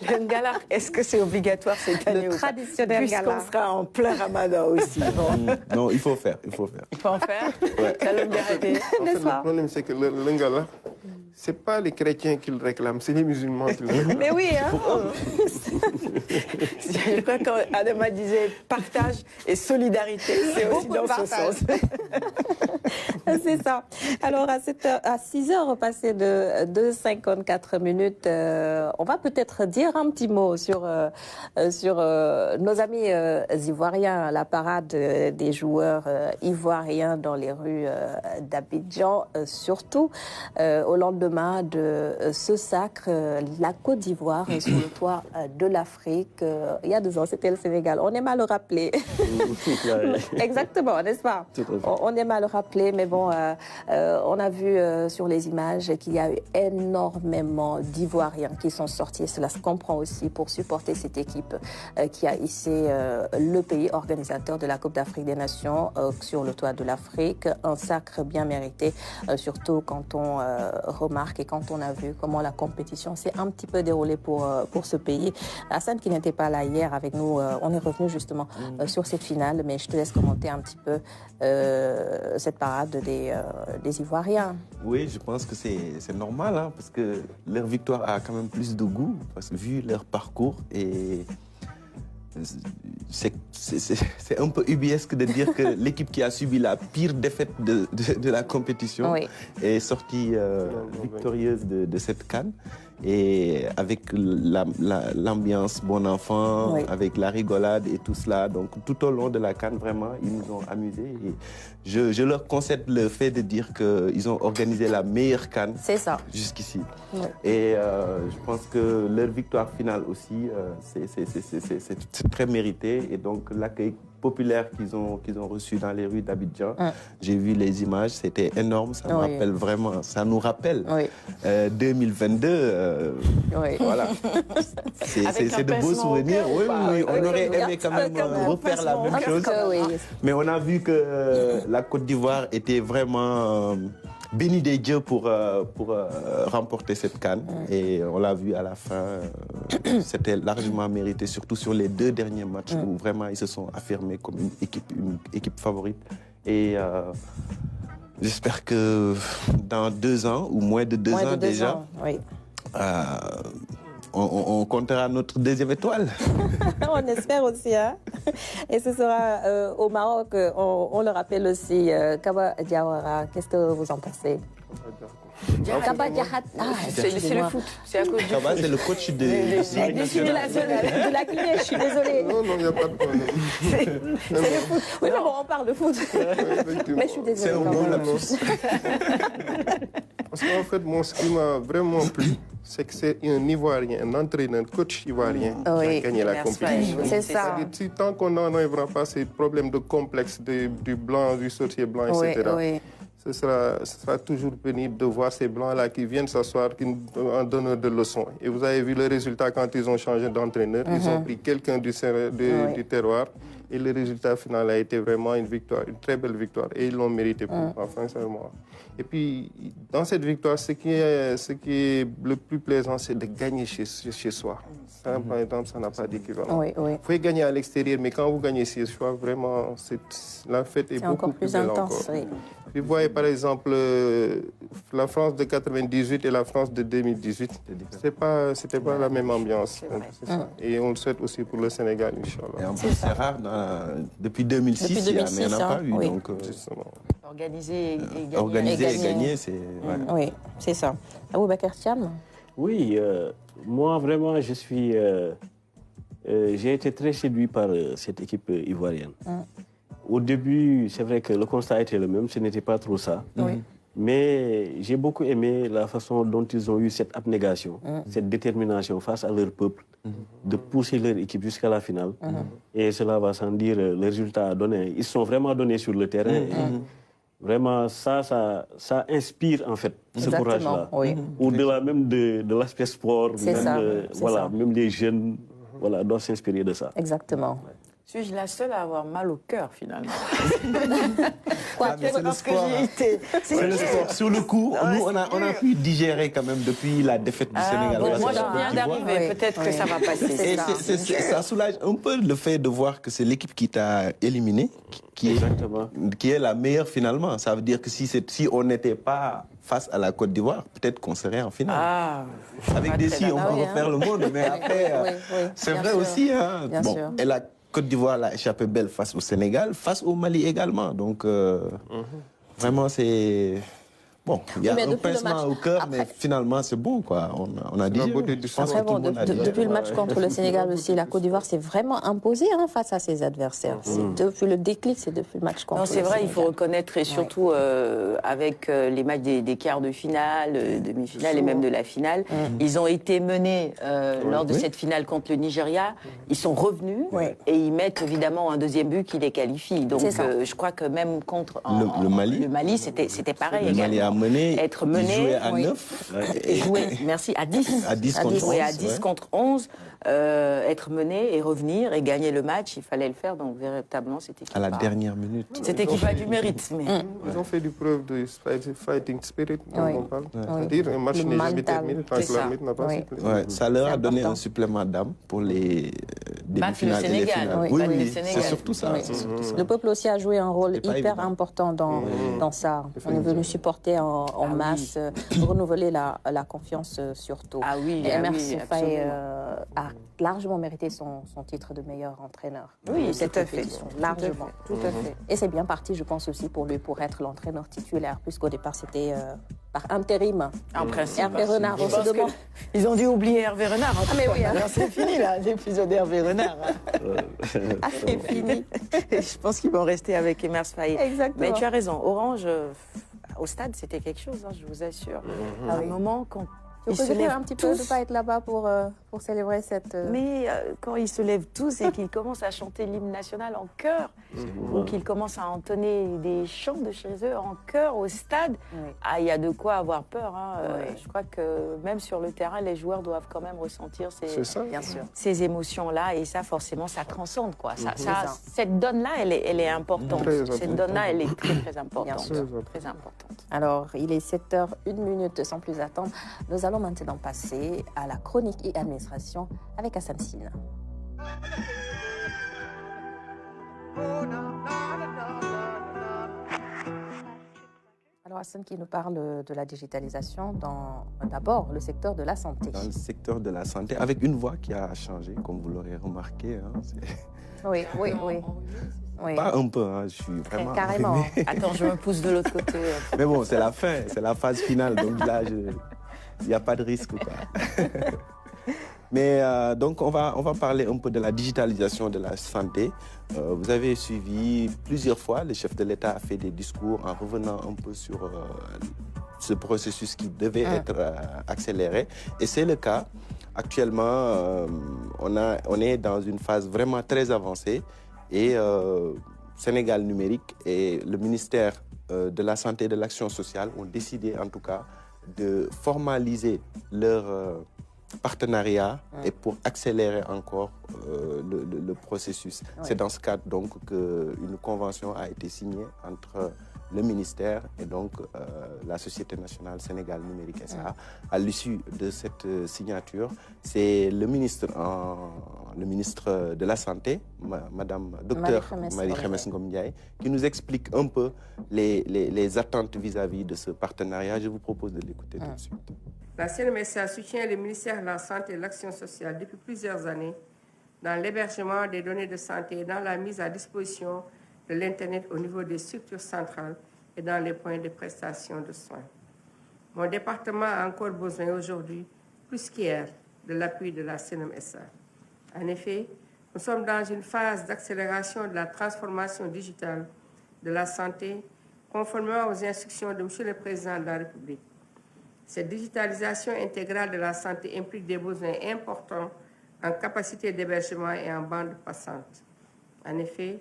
Le ngalar, est-ce que c'est obligatoire cette année ou pas? Le traditionnel ngalar. Puisqu'on sera en plein ramadan aussi. Non, il faut faire. Il faut en faire. Ça le mérite. Le problème, c'est que le ngalar, ce n'est pas les chrétiens qui le réclament, c'est les musulmans qui le réclament. Mais oui, je crois qu'Adama disait partage et solidarité, c'est aussi dans ce sens. C'est ça. Alors, à 6 heures passées de 54 minutes, on va peut-être dire un petit mot sur nos amis ivoiriens, la parade des joueurs ivoiriens dans les rues d'Abidjan, surtout au lendemain de ce sacre, la Côte d'Ivoire est sur le toit de l'Afrique. Il y a 2 ans, c'était le Sénégal. On aime à le rappeler. Exactement, n'est-ce pas? On aime à le rappeler, mais bon, on a vu sur les images qu'il y a eu énormément d'Ivoiriens qui sont sortis. Cela se comprend aussi pour supporter cette équipe qui a hissé le pays organisateur de la Coupe d'Afrique des Nations sur le toit de l'Afrique. Un sacre bien mérité, surtout quand on remarque et quand on a vu comment la compétition s'est un petit peu déroulée pour ce pays. Hassan, qui n'était pas là hier avec nous, on est revenu justement sur cette finale, mais je te laisse commenter un petit peu cette parade des Ivoiriens. Oui, je pense que c'est normal, parce que leur victoire a quand même plus de goût, parce que vu leur parcours, et c'est un peu ubiesque de dire que l'équipe qui a subi la pire défaite de la compétition est sortie victorieuse de cette CAN. Et avec l'ambiance bon enfant, avec la rigolade et tout cela. Donc tout au long de la CAN, vraiment, ils nous ont amusés. Et je leur concède le fait de dire qu'ils ont organisé la meilleure CAN jusqu'ici. Et je pense que leur victoire finale aussi, c'est très mérité. Et donc l'accueil populaire qu'ils ont reçu dans les rues d'Abidjan, j'ai vu les images, c'était énorme. Ça nous rappelle vraiment, ça nous rappelle 2022. Voilà. C'est de beaux souvenirs. Oui, on aurait aimé quand même refaire la même chose. Mais on a vu que la Côte d'Ivoire était vraiment bénie des dieux pour remporter cette CAN. Et on l'a vu à la fin, c'était largement mérité, surtout sur les 2 derniers matchs où vraiment ils se sont affirmés comme une équipe favorite. Et j'espère que dans 2 ans, ou moins de 2 ans déjà, on comptera notre 2e étoile. On espère aussi. Et ce sera au Maroc, on le rappelle aussi. Kawa Diawara, qu'est-ce que vous en pensez? Kaba Diarra. C'est le foot. C'est à cause du Kaba, c'est le coach de la Guinée, je suis désolée. Non, il n'y a pas de problème. C'est le foot. Oui, mais bon, on parle de foot. Mais je suis désolée. C'est un bon lapsus. Parce qu'en fait, ce qui m'a vraiment plu, c'est que c'est un Ivoirien, un entraîneur, coach ivoirien qui a gagné la compétition. C'est ça. Tant qu'on n'enlèvera pas ces problèmes de complexe du blanc, du sorcier blanc, etc., ce sera toujours pénible de voir ces blancs-là qui viennent s'asseoir en donnant de leçons. Et vous avez vu le résultat quand ils ont changé d'entraîneur. Ils ont pris quelqu'un du terroir. Et le résultat final a été vraiment une victoire, une très belle victoire. Et ils l'ont mérité pour moi, sincèrement. Et puis, dans cette victoire, ce qui est le plus plaisant, c'est de gagner chez soi. Ça, par exemple, ça n'a pas d'équivalent. Vous pouvez gagner à l'extérieur, mais quand vous gagnez chez soi, vraiment, la fête est beaucoup plus belle intense, encore. Vous voyez, par exemple, la France de 98 et la France de 2018, c'était pas la même ambiance. Et on le souhaite aussi pour le Sénégal, Inch'Allah. Et en plus, c'est rare. Depuis 2006, il n'y en a pas eu. Donc, organiser et gagner, c'est... Oui, c'est ça. Aboubacar Thiam? Oui, moi, vraiment, j'ai été très séduit par cette équipe ivoirienne. Au début, c'est vrai que le constat a été le même, ce n'était pas trop ça. Mais j'ai beaucoup aimé la façon dont ils ont eu cette abnégation, cette détermination face à leur peuple, de pousser leur équipe jusqu'à la finale. Et cela va sans dire le résultat donné. Ils se sont vraiment donnés sur le terrain. Vraiment, ça inspire en fait ce courage-là. Au-delà même de l'aspect sport, même les jeunes doivent s'inspirer de ça. Exactement. Suis-je la seule à avoir mal au cœur, finalement? C'est le sport. C'est le sport. Sur le coup, nous, on a pu digérer quand même depuis la défaite du Sénégal. Moi, je viens d'arriver. Peut-être que ça va passer. Ça soulage un peu le fait de voir que c'est l'équipe qui t'a éliminé, qui est la meilleure finalement. Ça veut dire que si on n'était pas face à la Côte d'Ivoire, peut-être qu'on serait en finale. Avec des si, on peut refaire le monde. Mais après, c'est vrai aussi. Et la Côte d'Ivoire l'a échappé belle face au Sénégal, face au Mali également. Donc, vraiment, c'est... Bon, il y a un pincement au cœur, mais finalement, c'est bon, quoi. On a dit... Depuis le match contre le Sénégal aussi, la Côte d'Ivoire s'est vraiment imposée face à ses adversaires. Depuis le déclic, c'est depuis le match contre le Sénégal. C'est vrai, il faut reconnaître, et surtout avec les matchs des quarts de finale, demi-finale et même de la finale, ils ont été menés lors de cette finale contre le Nigeria. Ils sont revenus et ils mettent évidemment un deuxième but qui les qualifie. Donc, je crois que même contre le Mali, c'était pareil. Le Mali a être mené, jouer à 9. Merci, à 10. À 10 contre 11. Jouer à 10 contre 11, être mené et revenir et gagner le match, il fallait le faire. Donc, véritablement, cette équipe. À la dernière minute. Cette équipe a du mérite. Mais... Ils ont fait du preuve de fighting spirit, on parle. C'est-à-dire, un match n'est jamais terminé tant que l'arbitre n'a pas sifflé. Ça leur a donné un supplément d'âme pour les demi-finales et les finales. Oui, c'est surtout ça. Le peuple aussi a joué un rôle hyper important dans ça. On est venu supporter en masse, renouveler la confiance surtout. Et Emer Soufai a largement mérité son titre de meilleur entraîneur. Oui, tout à fait. Largement. Tout à fait. Et c'est bien parti, je pense aussi, pour lui, pour être l'entraîneur titulaire, puisqu'au départ, c'était par intérim. En principe. Hervé Renard, on se demande... Ils ont dû oublier Hervé Renard. Mais oui. C'est fini, là, l'épisode d'Hervé Renard. C'est fini. Je pense qu'ils vont rester avec Emer Soufai. Exactement. Mais tu as raison, Orange... Au stade, c'était quelque chose, je vous assure. À un moment, quand ils se lèvent un petit peu de ne pas être là-bas pour célébrer cette... Mais quand ils se lèvent tous et qu'ils commencent à chanter l'hymne national en chœur, ou qu'ils commencent à entonner des chants de chez eux en chœur au stade, il y a de quoi avoir peur. Je crois que même sur le terrain, les joueurs doivent quand même ressentir ces émotions-là. Et ça, forcément, ça transcende. Cette donne-là, elle est importante. Cette donne-là, elle est très, très importante. Très importante. Alors, il est 7h01 sans plus attendre. Nous allons maintenant passer à la chronique et administration avec Hassan Sina. Alors Hassan qui nous parle de la digitalisation dans d'abord le secteur de la santé. Dans le secteur de la santé, avec une voix qui a changé, comme vous l'aurez remarqué. Oui. Oui. Pas un peu, hein, je suis vraiment... Carrément. Attends, je me pousse de l'autre côté. Mais bon, c'est la fin, c'est la phase finale, donc là, il n'y a pas de risque, quoi. Mais donc, on va parler un peu de la digitalisation de la santé. Vous avez suivi plusieurs fois, le chef de l'État a fait des discours en revenant un peu sur ce processus qui devait être accéléré. Et c'est le cas. Actuellement, on est dans une phase vraiment très avancée. Et Sénégal numérique et le ministère de la Santé et de l'Action sociale ont décidé, en tout cas, de formaliser leur partenariat et pour accélérer encore le processus. Oui. C'est dans ce cadre donc qu'une convention a été signée entre le ministère et donc la Société nationale Sénégal numérique SA. À l'issue de cette signature, c'est le ministre de la Santé, Madame Docteur Marie-Khemesse Ngom Ndiaye, qui nous explique un peu les attentes vis-à-vis de ce partenariat. Je vous propose de l'écouter tout de suite. La CNMSA soutient le ministère de la Santé et de l'Action sociale depuis plusieurs années dans l'hébergement des données de santé et dans la mise à disposition de l'Internet au niveau des structures centrales et dans les points de prestation de soins. Mon département a encore besoin aujourd'hui, plus qu'hier, de l'appui de la CNMSA. En effet, nous sommes dans une phase d'accélération de la transformation digitale de la santé, conformément aux instructions de M. le Président de la République. Cette digitalisation intégrale de la santé implique des besoins importants en capacité d'hébergement et en bande passante. En effet,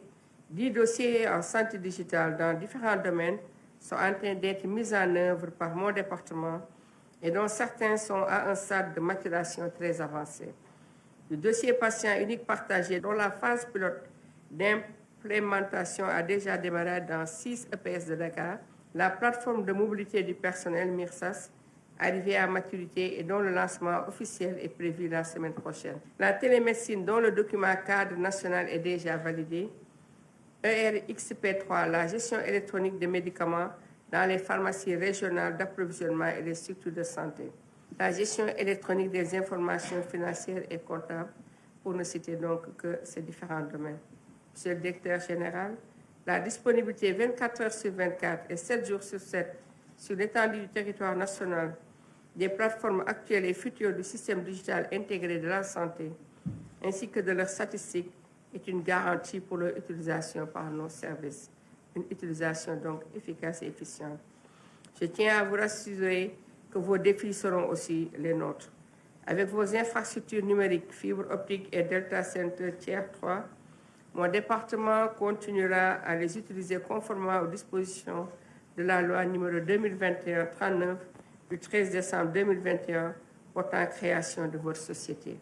10 dossiers en santé digitale dans différents domaines sont en train d'être mis en œuvre par mon département et dont certains sont à un stade de maturation très avancé. Le dossier patient unique partagé, dont la phase pilote d'implémentation a déjà démarré dans 6 EPS de Dakar, la plateforme de mobilité du personnel MIRSAS, arrivée à maturité et dont le lancement officiel est prévu la semaine prochaine. La télémédecine, dont le document cadre national est déjà validé. ERXP3, la gestion électronique des médicaments dans les pharmacies régionales d'approvisionnement et les structures de santé. La gestion électronique des informations financières et comptables, pour ne citer donc que ces différents domaines. Monsieur le directeur général, la disponibilité 24 heures sur 24 et 7 jours sur 7 sur l'étendue du territoire national des plateformes actuelles et futures du système digital intégré de la santé, ainsi que de leurs statistiques, est une garantie pour leur utilisation par nos services. Une utilisation donc efficace et efficiente. Je tiens à vous rassurer que vos défis seront aussi les nôtres. Avec vos infrastructures numériques, fibre optique et Delta Center Tier 3, mon département continuera à les utiliser conformément aux dispositions de la loi numéro 2021-39 du 13 décembre 2021 portant création de votre société.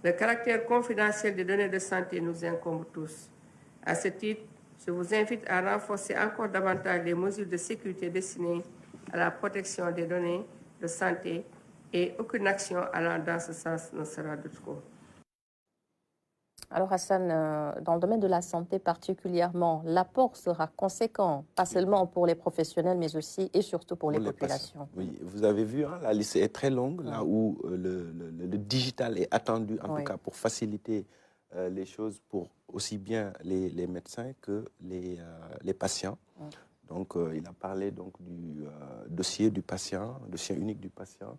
Le caractère confidentiel des données de santé nous incombe tous. À ce titre, je vous invite à renforcer encore davantage les mesures de sécurité destinées à la protection des données de santé et aucune action allant dans ce sens ne sera de trop. Alors Hassan, dans le domaine de la santé particulièrement, l'apport sera conséquent, pas seulement pour les professionnels, mais aussi et surtout pour les populations. Oui, vous avez vu, hein, la liste est très longue, là où le digital est attendu, en tout cas pour faciliter les choses pour aussi bien les médecins que les patients. Donc, il a parlé donc, du dossier du patient, dossier unique du patient.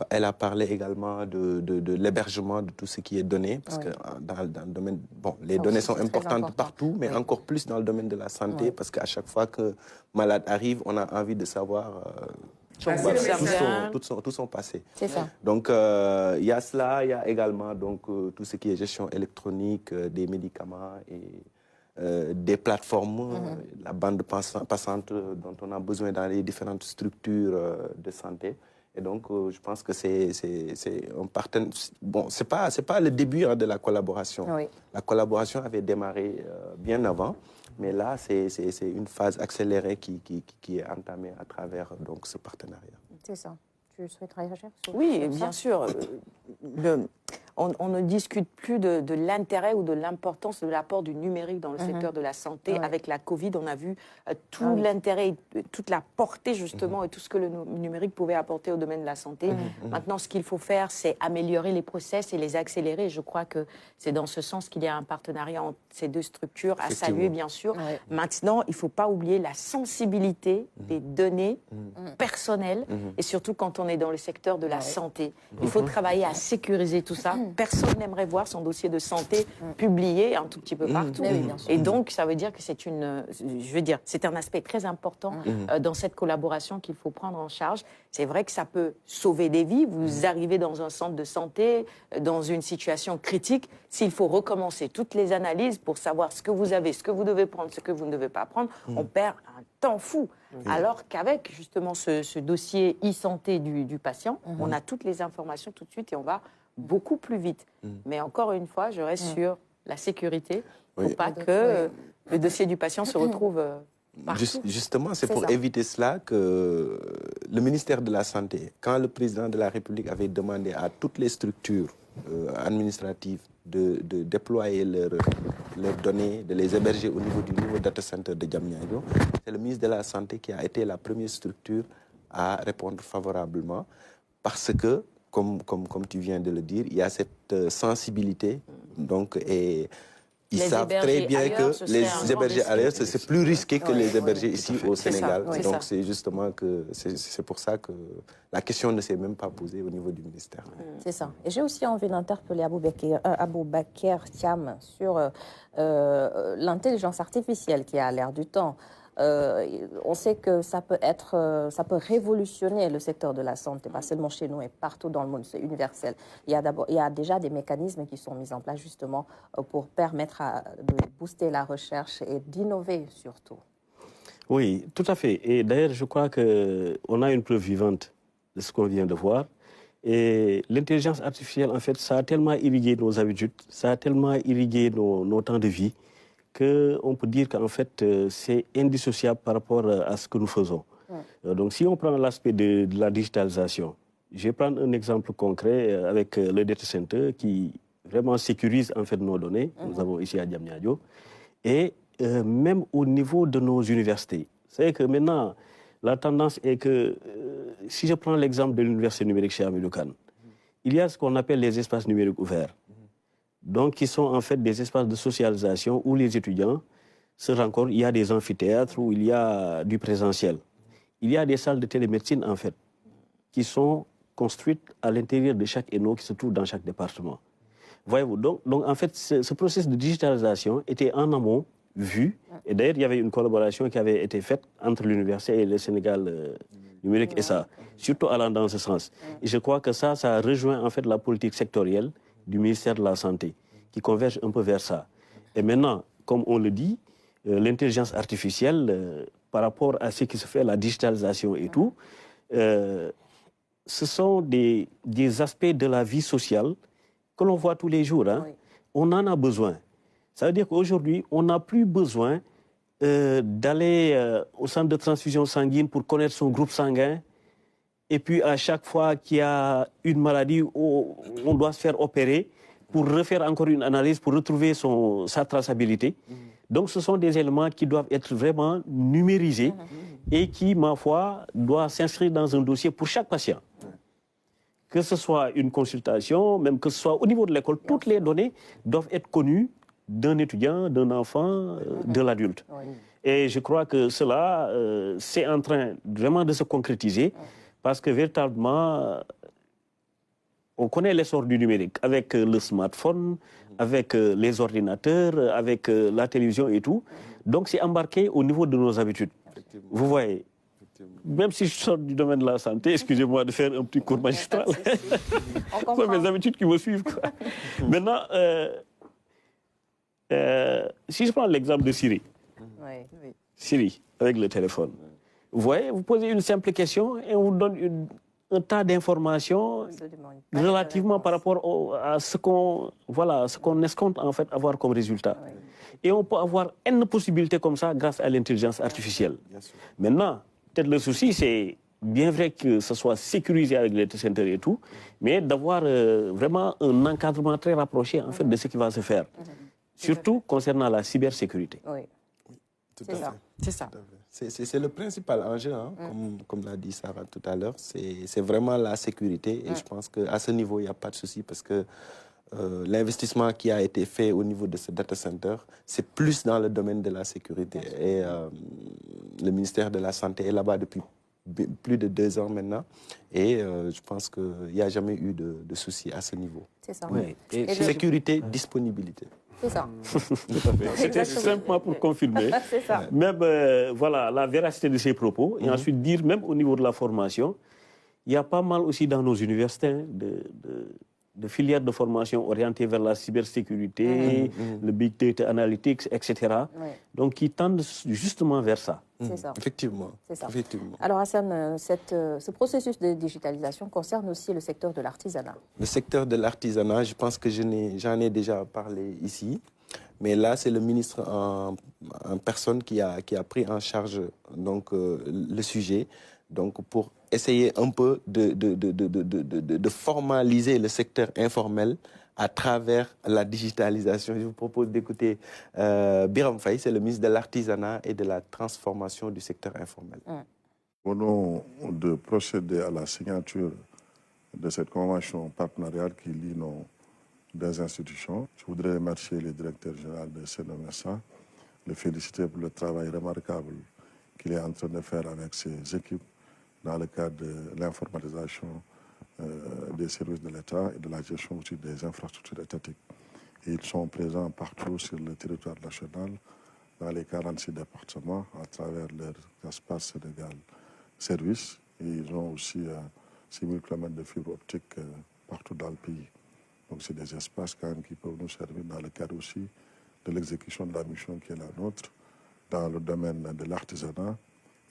Elle a parlé également de l'hébergement de tout ce qui est donné, parce que dans le domaine, bon, les données sont importantes partout, mais encore plus dans le domaine de la santé, parce qu'à chaque fois que malade arrive, on a envie de savoir tout son passé. C'est ça. Donc, il y a cela, il y a également donc, tout ce qui est gestion électronique des médicaments et des plateformes, la bande passante dont on a besoin dans les différentes structures de santé. Et donc, je pense que c'est un partenaire. Bon, c'est pas le début de la collaboration. Oui. La collaboration avait démarré bien avant, mais là, c'est une phase accélérée qui est entamée à travers donc, ce partenariat. C'est ça. Tu souhaiterais réagir sur Oui, ça? bien sûr. on ne discute plus de l'intérêt ou de l'importance de l'apport du numérique dans le secteur de la santé. Avec la Covid, on a vu tout l'intérêt, toute la portée justement et tout ce que le numérique pouvait apporter au domaine de la santé. Maintenant, ce qu'il faut faire, c'est améliorer les process et les accélérer. Je crois que c'est dans ce sens qu'il y a un partenariat entre ces deux structures à saluer, bien sûr. Maintenant, il ne faut pas oublier la sensibilité des données personnelles et surtout quand on est dans le secteur de la santé. Il faut travailler à sécuriser tout ça. Personne n'aimerait voir son dossier de santé publié un tout petit peu partout. Et donc, ça veut dire que c'est c'est un aspect très important dans cette collaboration qu'il faut prendre en charge. C'est vrai que ça peut sauver des vies. Vous arrivez dans un centre de santé, dans une situation critique. S'il faut recommencer toutes les analyses pour savoir ce que vous avez, ce que vous devez prendre, ce que vous ne devez pas prendre, on perd un temps fou. Alors qu'avec justement ce dossier e-santé du patient, on a toutes les informations tout de suite et on va beaucoup plus vite. Mais encore une fois, je reste sur la sécurité pour pas que le dossier du patient se retrouve Justement, c'est pour éviter cela que le ministère de la Santé, quand le président de la République avait demandé à toutes les structures administratives de déployer leurs données, de les héberger au niveau du nouveau data center de Diamniadio, c'est le ministre de la Santé qui a été la première structure à répondre favorablement parce que, comme tu viens de le dire, il y a cette sensibilité. Donc, et ils savent très bien que les héberger ailleurs, c'est plus risqué que les héberger ici au Sénégal. Donc c'est justement que c'est pour ça que la question ne s'est même pas posée au niveau du ministère. C'est ça. Et j'ai aussi envie d'interpeller Aboubaker Thiam sur l'intelligence artificielle qui est à l'ère du temps. On sait que ça peut révolutionner le secteur de la santé, pas seulement chez nous et partout dans le monde, c'est universel. Il y a déjà des mécanismes qui sont mis en place justement pour permettre de booster la recherche et d'innover surtout. Oui, tout à fait. Et d'ailleurs, je crois qu'on a une preuve vivante de ce qu'on vient de voir. Et l'intelligence artificielle, en fait, ça a tellement irrigué nos habitudes, ça a tellement irrigué nos temps de vie, qu'on peut dire qu'en fait, c'est indissociable par rapport à ce que nous faisons. Donc, si on prend l'aspect de la digitalisation, je vais prendre un exemple concret avec le data center qui vraiment sécurise en fait nos données. Nous avons ici à Diamniadio. Et même au niveau de nos universités. C'est que maintenant, la tendance est que, si je prends l'exemple de l'université numérique chez Hamidou Kane, il y a ce qu'on appelle les espaces numériques ouverts. Donc, qui sont en fait des espaces de socialisation où les étudiants se rencontrent. Il y a des amphithéâtres où il y a du présentiel. Il y a des salles de télémédecine, en fait, qui sont construites à l'intérieur de chaque ENO qui se trouve dans chaque département. Voyez-vous, donc en fait, ce processus de digitalisation était en amont vu. Et d'ailleurs, il y avait une collaboration qui avait été faite entre l'université et le Sénégal numérique SA, surtout allant dans ce sens. Et je crois que ça rejoint en fait la politique sectorielle du ministère de la Santé, qui converge un peu vers ça. Et maintenant, comme on le dit, l'intelligence artificielle, par rapport à ce qui se fait, la digitalisation et tout, ce sont des aspects de la vie sociale que l'on voit tous les jours. Hein. On en a besoin. Ça veut dire qu'aujourd'hui, on n'a plus besoin d'aller au centre de transfusion sanguine pour connaître son groupe sanguin. Et puis, à chaque fois qu'il y a une maladie où on doit se faire opérer, pour refaire encore une analyse, pour retrouver sa traçabilité. Donc, ce sont des éléments qui doivent être vraiment numérisés et qui, ma foi, doivent s'inscrire dans un dossier pour chaque patient. Que ce soit une consultation, même que ce soit au niveau de l'école, toutes les données doivent être connues d'un étudiant, d'un enfant, de l'adulte. Et je crois que cela, c'est en train vraiment de se concrétiser. Parce que véritablement, on connaît l'essor du numérique avec le smartphone, avec les ordinateurs, avec la télévision et tout. Donc c'est embarqué au niveau de nos habitudes. Vous voyez, même si je sors du domaine de la santé, excusez-moi de faire un petit cours magistral. Ce sont mes habitudes qui me suivent. Quoi. Maintenant, si je prends l'exemple de Siri, Siri avec le téléphone. Vous voyez, vous posez une simple question et on vous donne un tas d'informations relativement par rapport à ce qu'on escompte en fait avoir comme résultat. Et on peut avoir une possibilité comme ça grâce à l'intelligence artificielle. Maintenant, peut-être le souci, c'est bien vrai que ce soit sécurisé avec les centers et tout, mais d'avoir vraiment un encadrement très rapproché en fait, de ce qui va se faire. Surtout concernant la cybersécurité. Oui. C'est ça. C'est ça. C'est le principal enjeu, hein, comme l'a dit Sarah tout à l'heure. C'est vraiment la sécurité. Et je pense qu'à ce niveau, il n'y a pas de souci parce que l'investissement qui a été fait au niveau de ce data center, c'est plus dans le domaine de la sécurité. Et le ministère de la Santé est là-bas depuis plus de 2 ans maintenant. Et je pense qu'il n'y a jamais eu de souci à ce niveau. C'est ça. Oui. Et sécurité, disponibilité. C'est ça. C'était simplement pour confirmer. C'est ça. Même voilà, la véracité de ces propos. Et ensuite dire, même au niveau de la formation, il y a pas mal aussi dans nos universités de filières de formation orientées vers la cybersécurité, le big data analytics, etc. Donc, qui tendent justement vers ça. C'est ça. Effectivement. C'est ça. Effectivement. Alors, Hassan, ce processus de digitalisation concerne aussi le secteur de l'artisanat. Le secteur de l'artisanat, je pense que j'en ai déjà parlé ici. Mais là, c'est le ministre en personne qui a pris en charge donc, le sujet. Donc, pour essayer un peu de formaliser le secteur informel à travers la digitalisation. Je vous propose d'écouter Biram Faye, c'est le ministre de l'Artisanat et de la transformation du secteur informel. Au nom de procéder à la signature de cette convention partenariale qui lie nos 2 institutions, je voudrais remercier le directeur général de CNMSA, le féliciter pour le travail remarquable qu'il est en train de faire avec ses équipes dans le cadre de l'informalisation des services de l'État et de la gestion aussi des infrastructures étatiques. Et ils sont présents partout sur le territoire national, dans les 46 départements, à travers leur espace Sénégal Service. Et ils ont aussi 6 000 km de fibre optique partout dans le pays. Donc c'est des espaces quand même qui peuvent nous servir dans le cadre aussi de l'exécution de la mission qui est la nôtre, dans le domaine de l'artisanat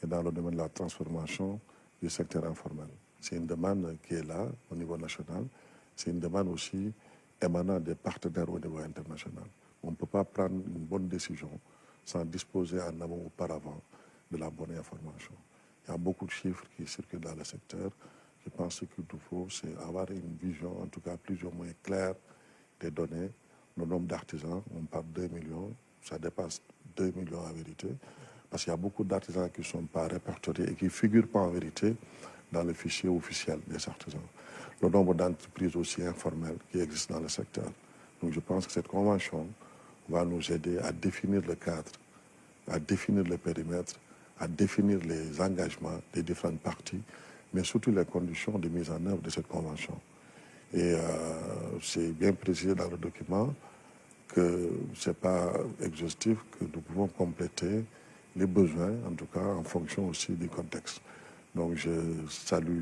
et dans le domaine de la transformation du secteur informel. C'est une demande qui est là au niveau national. C'est une demande aussi émanant des partenaires au niveau international. On ne peut pas prendre une bonne décision sans disposer en amont auparavant de la bonne information. Il y a beaucoup de chiffres qui circulent dans le secteur. Je pense que ce qu'il nous faut, c'est avoir une vision, en tout cas plus ou moins claire, des données. Le nombre d'artisans, on parle de 2 millions, ça dépasse 2 millions en vérité, parce qu'il y a beaucoup d'artisans qui ne sont pas répertoriés et qui ne figurent pas en vérité dans le fichier officiel des artisans. Le nombre d'entreprises aussi informelles qui existent dans le secteur. Donc je pense que cette convention va nous aider à définir le cadre, à définir le périmètre, à définir les engagements des différentes parties, mais surtout les conditions de mise en œuvre de cette convention. Et c'est bien précisé dans le document que ce n'est pas exhaustif, que nous pouvons compléter les besoins, en tout cas en fonction aussi du contexte. Donc je salue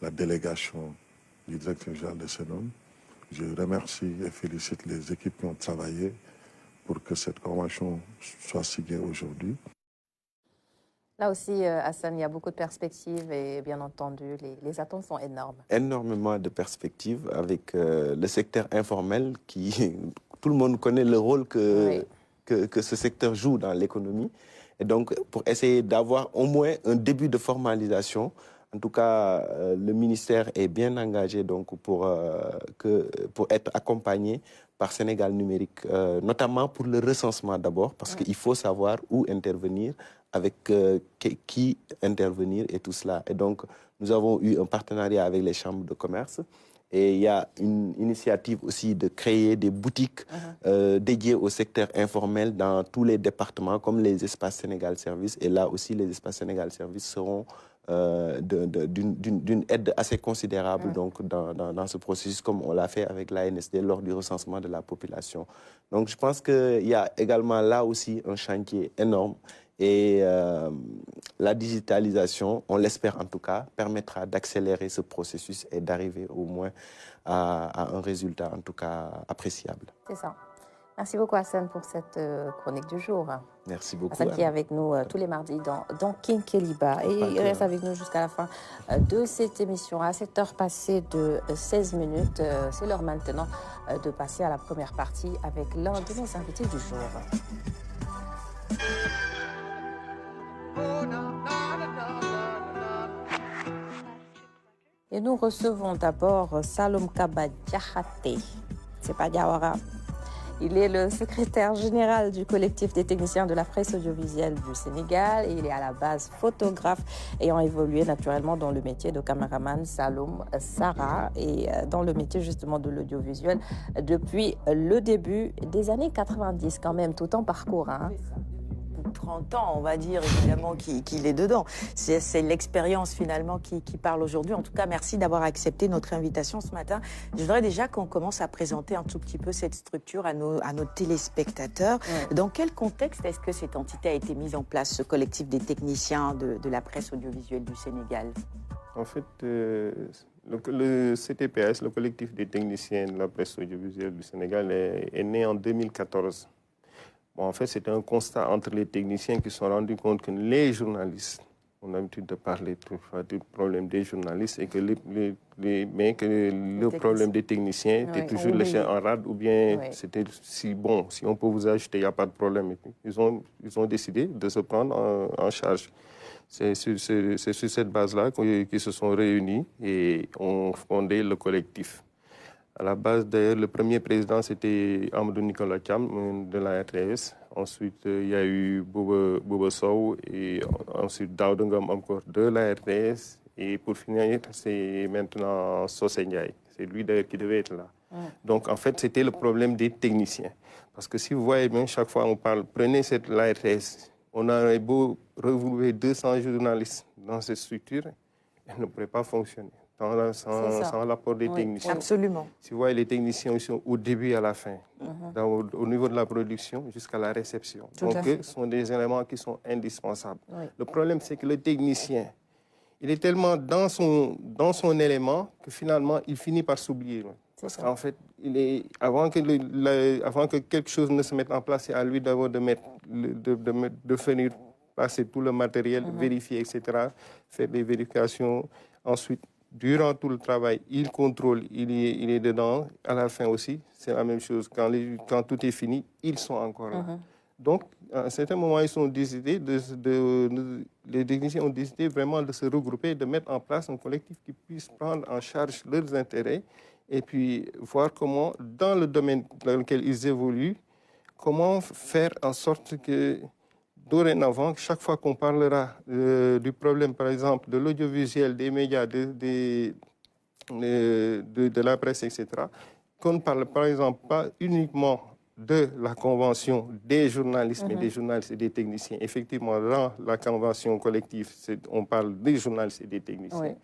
la délégation du directeur général de CNOM. Je remercie et félicite les équipes qui ont travaillé pour que cette convention soit signée aujourd'hui. Là aussi, Hassan, il y a beaucoup de perspectives et bien entendu, les attentes sont énormes. Énormément de perspectives avec le secteur informel qui, tout le monde connaît le rôle que ce secteur joue dans l'économie. Et donc, pour essayer d'avoir au moins un début de formalisation, en tout cas, le ministère est bien engagé donc, pour être accompagné par Sénégal Numérique, notamment pour le recensement d'abord, parce qu'il faut savoir où intervenir, avec qui intervenir et tout cela. Et donc, nous avons eu un partenariat avec les chambres de commerce. Et il y a une initiative aussi de créer des boutiques dédiées au secteur informel dans tous les départements, comme les espaces Sénégal Service. Et là aussi, les espaces Sénégal Service seront d'une aide assez considérable donc, dans ce processus, comme on l'a fait avec l'ANSD lors du recensement de la population. Donc je pense qu'il y a également là aussi un chantier énorme. Et la digitalisation, on l'espère en tout cas, permettra d'accélérer ce processus et d'arriver au moins à un résultat en tout cas appréciable. C'est ça. Merci beaucoup Hassan pour cette chronique du jour. Merci beaucoup. Hassan qui est avec nous tous les mardis dans King Keliba. Et il reste avec nous jusqu'à la fin de cette émission. À 7h passées de 16 minutes, c'est l'heure maintenant de passer à la première partie avec l'un de nos invités du jour. Et nous recevons d'abord Salom Kaba Diakhaté. C'est pas Diawara. Il est le secrétaire général du collectif des techniciens de la presse audiovisuelle du Sénégal et il est à la base photographe ayant évolué naturellement dans le métier de caméraman Saloum Sarah et dans le métier justement de l'audiovisuel depuis le début des années 90 quand même, tout en parcours. Hein. 30 ans, on va dire, évidemment, qu'il est dedans. C'est l'expérience, finalement, qui parle aujourd'hui. En tout cas, merci d'avoir accepté notre invitation ce matin. Je voudrais déjà qu'on commence à présenter un tout petit peu cette structure à nos téléspectateurs. Ouais. Dans quel contexte est-ce que cette entité a été mise en place, ce collectif des techniciens de la presse audiovisuelle du Sénégal? En fait, le CTPS, le collectif des techniciens de la presse audiovisuelle du Sénégal, est né en 2014. Bon, en fait, c'était un constat entre les techniciens qui se sont rendus compte que les journalistes, on a l'habitude de parler du problème des journalistes, et que le problème des techniciens était toujours le chien en rade, ou bien c'était si on peut vous ajouter, il n'y a pas de problème. Ils ont décidé de se prendre en charge. C'est sur cette base-là qu'ils se sont réunis et ont fondé le collectif. À la base, d'ailleurs, le premier président, c'était Amadou Nicolas Thiam de la RTS. Ensuite, il y a eu Bouba Sow et ensuite Daouda Ngom encore de la RTS. Et pour finir, c'est maintenant Socé Ndiaye. C'est lui d'ailleurs qui devait être là. Donc, en fait, c'était le problème des techniciens. Parce que si vous voyez bien, chaque fois on parle, prenez la RTS, on aurait beau regrouper 200 journalistes dans cette structure, elle ne pourrait pas fonctionner. Sans l'apport des techniciens. Absolument. Si vous voyez, les techniciens, ils sont au début et à la fin, au niveau de la production jusqu'à la réception. Donc, ce sont des éléments qui sont indispensables. Oui. Le problème, c'est que le technicien, il est tellement dans son élément que finalement, il finit par s'oublier. Parce qu'en fait, avant que quelque chose ne se mette en place, c'est à lui d'abord de venir passer tout le matériel, vérifier, etc., faire des vérifications. Ensuite, durant tout le travail, il contrôle, il est dedans. À la fin aussi, c'est la même chose. Quand tout est fini, ils sont encore là. Donc, à un certain moment, ils ont décidé les techniciens ont décidé vraiment de se regrouper, de mettre en place un collectif qui puisse prendre en charge leurs intérêts et puis voir comment, dans le domaine dans lequel ils évoluent, comment faire en sorte que dorénavant, chaque fois qu'on parlera du problème, par exemple, de l'audiovisuel, des médias, de la presse, etc., qu'on ne parle, par exemple, pas uniquement de la convention des journalistes, mais des journalistes et des techniciens. Effectivement, dans la convention collective, on parle des journalistes et des techniciens.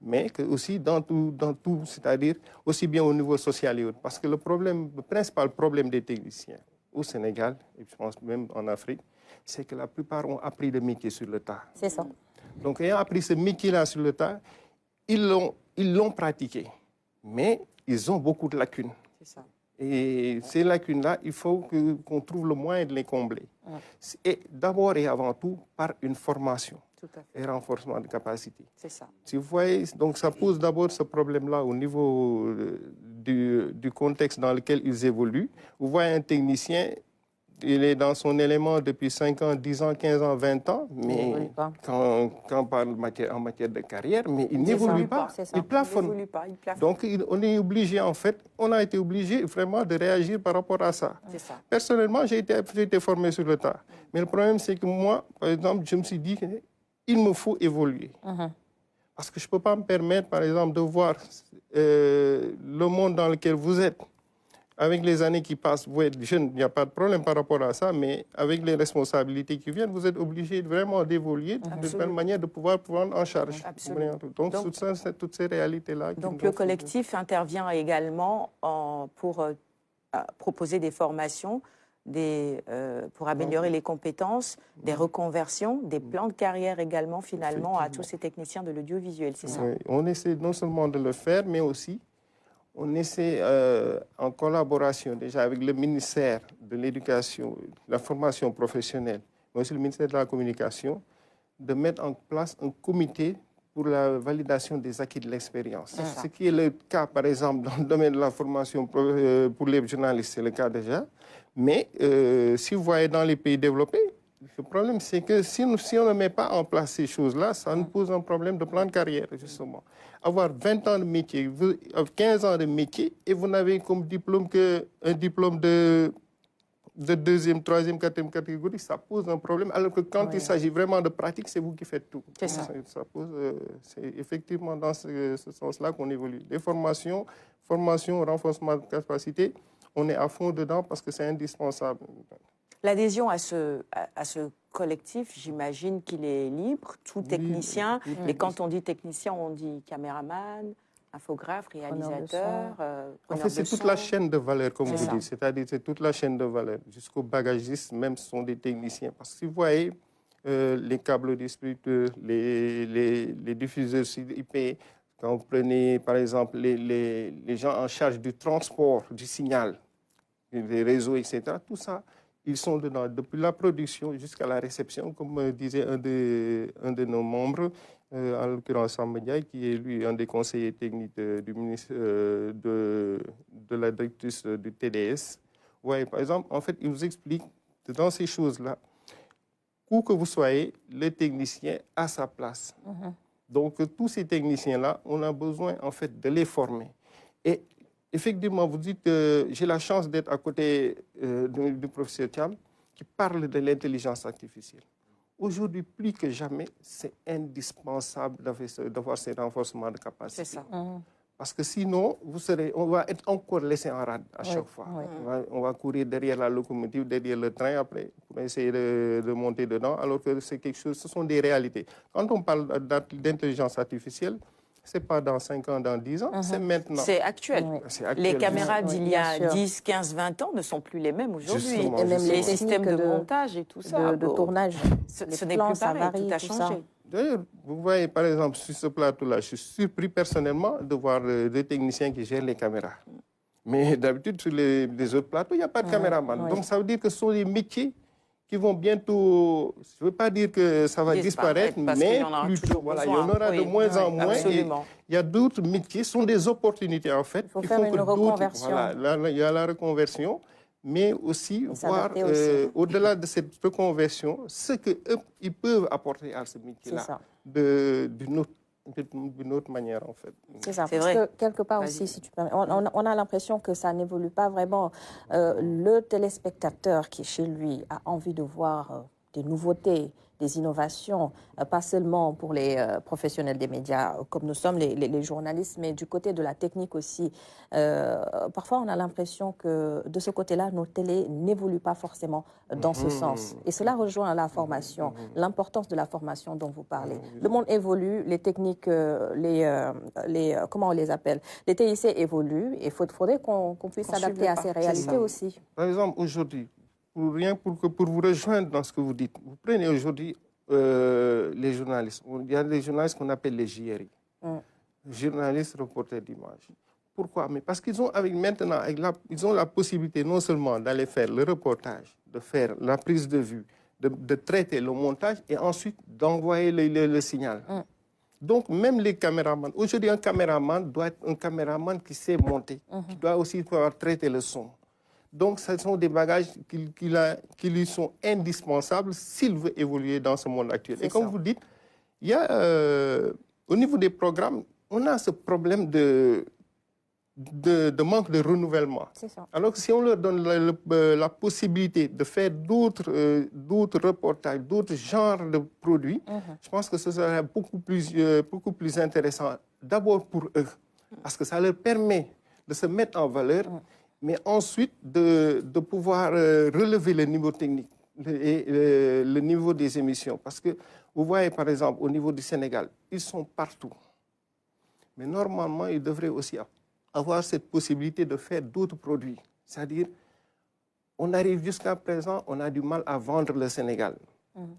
Mais que aussi dans tout, c'est-à-dire aussi bien au niveau social et autres. Parce que le principal problème des techniciens au Sénégal, et je pense même en Afrique, c'est que la plupart ont appris le métier sur le tas. C'est ça. Donc, ayant appris ce métier-là sur le tas, ils l'ont pratiqué. Mais ils ont beaucoup de lacunes. C'est ça. Et ces lacunes-là, il faut qu'on trouve le moyen de les combler. Et d'abord et avant tout, par une formation. Tout à fait. Et renforcement de capacité. C'est ça. Si vous voyez, donc ça pose d'abord ce problème-là au niveau du contexte dans lequel ils évoluent. Vous voyez un technicien, il est dans son élément depuis 5 ans, 10 ans, 15 ans, 20 ans, mais quand on parle en matière de carrière, mais il n'évolue pas, il plafonne. Donc on est obligé, en fait, on a été obligé vraiment de réagir par rapport à ça. Personnellement, j'ai été formé sur le tas. Mais le problème, c'est que moi, par exemple, je me suis dit qu'il me faut évoluer. Parce que je ne peux pas me permettre, par exemple, de voir le monde dans lequel vous êtes. Avec les années qui passent, vous êtes jeune, il n'y a pas de problème par rapport à ça, mais avec les responsabilités qui viennent, vous êtes obligé vraiment d'évoluer de telle manière de pouvoir prendre en charge. Donc toutes ces réalités-là. Donc le collectif intervient également pour proposer des formations, pour améliorer les compétences, des reconversions, des plans de carrière également finalement à tous ces techniciens de l'audiovisuel, c'est ça? Oui, on essaie non seulement de le faire, mais aussi on essaie en collaboration déjà avec le ministère de l'Éducation, de la formation professionnelle, mais aussi le ministère de la Communication, de mettre en place un comité pour la validation des acquis de l'expérience. Ce qui est le cas, par exemple, dans le domaine de la formation pour les journalistes, c'est le cas déjà. Mais si vous voyez dans les pays développés, le problème, c'est que si on ne met pas en place ces choses-là, ça nous pose un problème de plan de carrière, justement. Avoir 20 ans de métier, 15 ans de métier, et vous n'avez comme diplôme qu'un diplôme de deuxième, troisième, quatrième catégorie, ça pose un problème. Alors que quand il s'agit vraiment de pratique, c'est vous qui faites tout. C'est ça. C'est effectivement dans ce sens-là qu'on évolue. Les formations, renforcement de capacité, on est à fond dedans parce que c'est indispensable. L'adhésion à ce collectif, j'imagine qu'il est libre, tout technicien. Et quand on dit technicien, on dit caméraman, infographe, réalisateur. En fait, c'est toute la chaîne de valeur, comme vous dites. C'est-à-dire, c'est toute la chaîne de valeur. Jusqu'aux bagagistes, même, ce sont des techniciens. Parce que si vous voyez les câbles distributeurs, les diffuseurs IP, quand vous prenez, par exemple, les gens en charge du transport du signal, des réseaux, etc., tout ça, ils sont dedans, depuis la production jusqu'à la réception, comme disait un de nos membres, en l'occurrence Samba Ndiaye, qui est lui un des conseillers techniques du ministre de la directrice du TDS. Ouais, par exemple, en fait, il vous explique que dans ces choses-là, où que vous soyez, le technicien a sa place. Donc, tous ces techniciens-là, on a besoin, en fait, de les former. Et effectivement, vous dites que j'ai la chance d'être à côté du professeur Thiam qui parle de l'intelligence artificielle. Aujourd'hui, plus que jamais, c'est indispensable d'avoir ces renforcements de capacité. C'est ça. Parce que sinon, on va être encore laissé en rade à chaque fois. On va courir derrière la locomotive, derrière le train après, pour essayer de monter dedans, alors que c'est quelque chose, ce sont des réalités. Quand on parle d'intelligence artificielle, ce n'est pas dans 5 ans, dans 10 ans, c'est maintenant. C'est actuel. Les caméras d'il y a 10, 15, 20 ans ne sont plus les mêmes aujourd'hui. Et même les systèmes de montage et tout ça. De tournage. Ce n'est plus pareil, tout a changé. D'ailleurs, vous voyez, par exemple, sur ce plateau-là, je suis surpris personnellement de voir des techniciens qui gèrent les caméras. Mais d'habitude, sur les autres plateaux, il n'y a pas de caméraman. Donc, ça veut dire que ce sont des métiers qui vont bientôt, je ne veux pas dire que ça va disparaître, mais plutôt, voilà, il y en aura de moins en moins. Absolument. Il y a d'autres métiers, ce sont des opportunités en fait. Il faut faire une reconversion. Voilà, là, il y a la reconversion, mais aussi voir au-delà de cette reconversion, ce qu'ils peuvent apporter à ce métier-là d'une autre manière, en fait. C'est ça, parce que quelque part aussi, si tu permets, on a l'impression que ça n'évolue pas vraiment. Le téléspectateur qui, chez lui, a envie de voir des nouveautés, des innovations, pas seulement pour les professionnels des médias comme nous sommes, les journalistes, mais du côté de la technique aussi. Parfois, on a l'impression que de ce côté-là, nos télés n'évoluent pas forcément dans ce sens. Et cela rejoint la formation, l'importance de la formation dont vous parlez. Le monde évolue, les techniques, comment on les appelle, les TIC évoluent, et il faudrait qu'on puisse s'adapter à ces réalités aussi. Par exemple, aujourd'hui, pour vous rejoindre dans ce que vous dites, vous prenez aujourd'hui les journalistes. Il y a des journalistes qu'on appelle les JRI, journalistes reporters d'images. Pourquoi? Mais parce qu'ils ont maintenant, ils ont la possibilité non seulement d'aller faire le reportage, de faire la prise de vue, de traiter le montage et ensuite d'envoyer le signal. Donc, même les caméramans, aujourd'hui, un caméraman doit être un caméraman qui sait monter, qui doit aussi pouvoir traiter le son. Donc, ce sont des bagages qui lui sont indispensables s'il veut évoluer dans ce monde actuel. Et comme vous dites, il y a, au niveau des programmes, on a ce problème de manque de renouvellement. Alors que si on leur donne la possibilité de faire d'autres reportages, d'autres genres de produits, je pense que ce serait beaucoup plus intéressant, d'abord pour eux, parce que ça leur permet de se mettre en valeur, mais ensuite de pouvoir relever le niveau technique et le niveau des émissions. Parce que vous voyez, par exemple, au niveau du Sénégal, ils sont partout. Mais normalement, ils devraient aussi avoir cette possibilité de faire d'autres produits. C'est-à-dire, on arrive jusqu'à présent, on a du mal à vendre le Sénégal.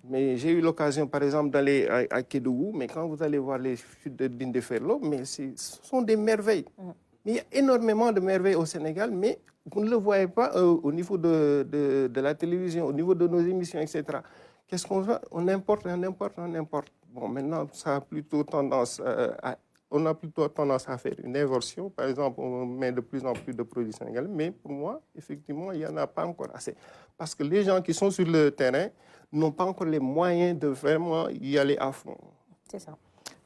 Mais j'ai eu l'occasion, par exemple, d'aller à Kédougou, mais quand vous allez voir les chutes de Dindeferlo, mais ce sont des merveilles. Il y a énormément de merveilles au Sénégal, mais vous ne le voyez pas au niveau de la télévision, au niveau de nos émissions, etc. Qu'est-ce qu'on fait? On importe, on importe, on importe. Bon, maintenant, ça a plutôt tendance à on a plutôt tendance à faire une inversion. Par exemple, on met de plus en plus de produits sénégalais, mais pour moi, effectivement, il n'y en a pas encore assez. Parce que les gens qui sont sur le terrain n'ont pas encore les moyens de vraiment y aller à fond. C'est ça.